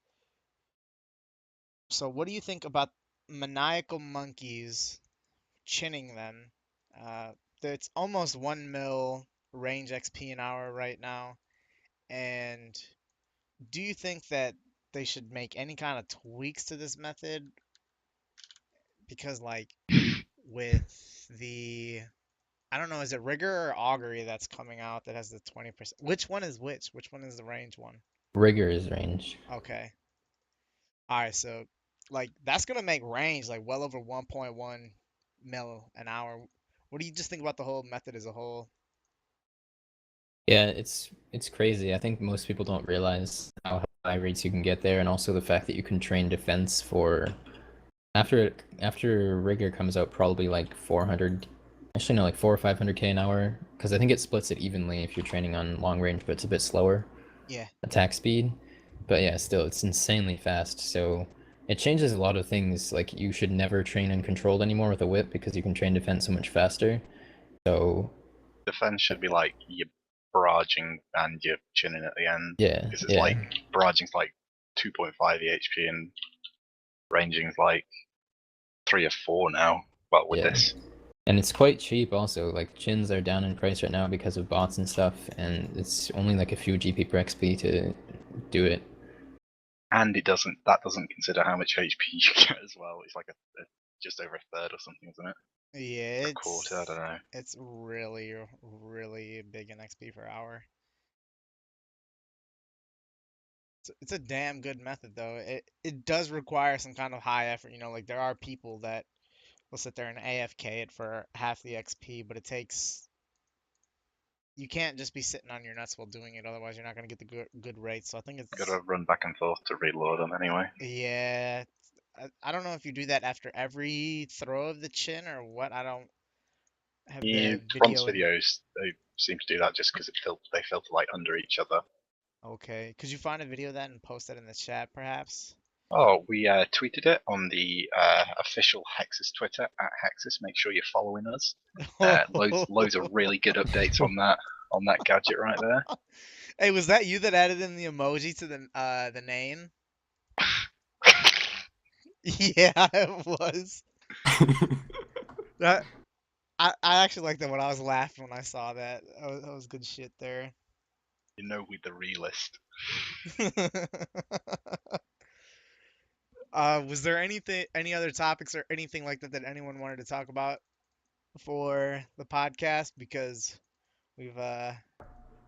so what do you think about maniacal monkeys chinning them? It's almost 1 mil range XP an hour right now, and do you think that they should make any kind of tweaks to this method? Because like with the I don't know, is it rigor or augury that's coming out that has the 20%? Which one is which? Which one is the range one? Rigor is range. Okay. All right, so like that's gonna make range like well over 1.1 mil an hour. What do you just think about the whole method as a whole? Yeah, it's crazy. I think most people don't realize how high rates you can get there, and also the fact that you can train defense for after rigor comes out probably like 400, actually no, like 400 or 500k an hour, because I think it splits it evenly if you're training on long range, but it's a bit slower Yeah. attack speed. But yeah, still it's insanely fast. So it changes a lot of things. Like you should never train uncontrolled anymore with a whip because you can train defense so much faster. So Defense should be like your barraging and your chinning at the end. yeah, Because it's yeah. like barraging's like 2.5 HP and ranging's like 3 or 4 now. Well, with Yeah. this. And it's quite cheap also. Like chins are down in price right now because of bots and stuff, and it's only like a few GP per XP to do it. And that doesn't consider how much HP you get as well. It's like a just over a third or something, isn't it? Yeah, A quarter, I don't know. it's really, really big in XP per hour. It's a damn good method though. It does require some kind of high effort. You know, like there are people that will sit there and AFK it for half the XP, but it takes. You can't just be sitting on your nuts while doing it, otherwise you're not gonna get the good rates. So I think it's. Gotta run back and forth to reload them anyway. Yeah, I don't know if you do that after every throw of the chin or what. I don't have the Bronze video. videos, they seem to do that just because they filter like under each other. Okay, could you find a video of that and post that in the chat, perhaps? Oh, we tweeted it on the official Hexis Twitter at Hexis. Make sure you're following us. Loads of really good updates on that gadget right there. Hey, was that you that added in the emoji to the name? Yeah, it was. That I actually liked that when I was laughing when I saw that. That was good shit there. You know, with the realist. Was there any other topics or anything like that that anyone wanted to talk about for the podcast? Because we've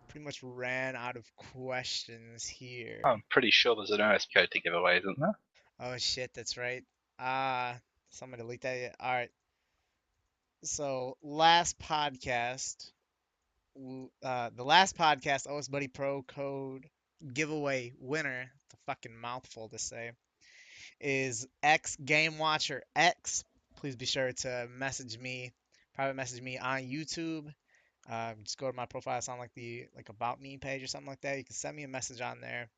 pretty much ran out of questions here. I'm pretty sure there's an OS code to give away, isn't there? Oh shit, that's right. Somebody delete that yet? All right. So last podcast, the last podcast, OS Buddy Pro code giveaway winner, the fucking mouthful to say, is X Game Watcher X. Please be sure to private message me on YouTube. Just go to my profile. It's on like the About Me page or something like that. You can send me a message on there.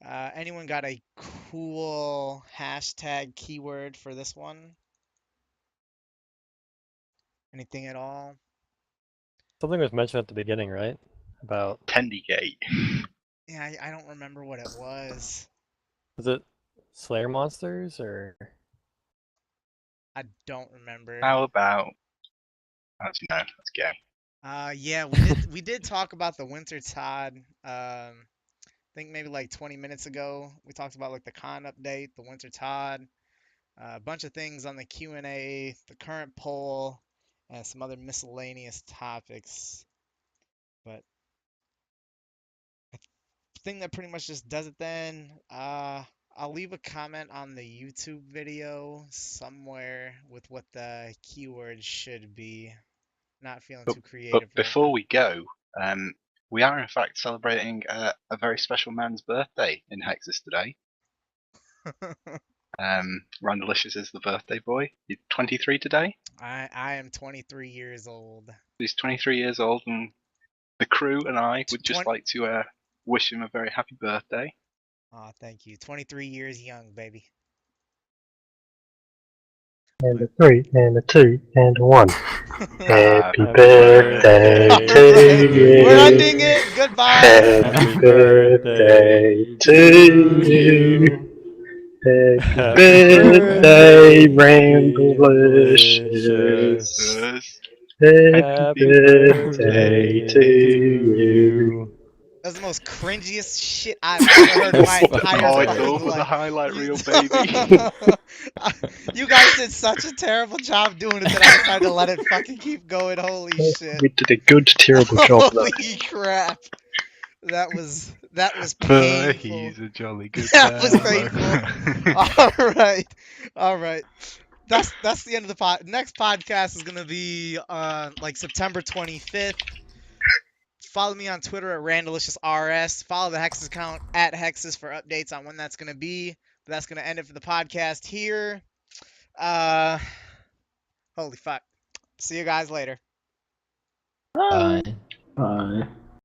Anyone got a cool hashtag keyword for this one? Anything at all? Something was mentioned at the beginning, right? About Tendygate. Yeah, I don't remember what it was. was it Slayer monsters or I don't remember. How about? Actually, no, that's gay. Yeah, we did talk about the Winter Tod. I think maybe like 20 minutes ago. We talked about like the con update, the Winter Tod, a bunch of things on the Q&A, the current poll, and some other miscellaneous topics. But I think that pretty much just does it then. I'll leave a comment on the YouTube video somewhere with what the keywords should be. Not feeling too But creative right before we go, we are in fact celebrating a very special man's birthday in Hexis today. now. Randalicious is the birthday boy. He's 23 today. I am 23 years old. He's 23 years old, and the crew and I would just 20 like to wish him a very happy birthday. Aw, thank you. 23 years young, baby. And a 3, and a 2, and a 1. Happy Happy birthday Alright, to you. we're ending it. Goodbye. Happy birthday to you. Happy birthday, Randalicious. Happy birthday to you. That's the most cringiest shit I've ever heard in my entire Oh, it's fucking all for the life. highlight You- reel, baby. You guys did such a terrible job doing it that I decided to let it fucking keep going. Holy shit. We did a good, terrible job though. Holy crap. That was But painful. he's a jolly good That was fellow. All right. That's the end of the pod. Next podcast is gonna be like September 25th. Follow me on Twitter at RandaliciousRS. Follow the Hexis account at Hexis for updates on when that's gonna be. But that's gonna end it for the podcast here. Holy fuck. See you guys later. Bye. Bye.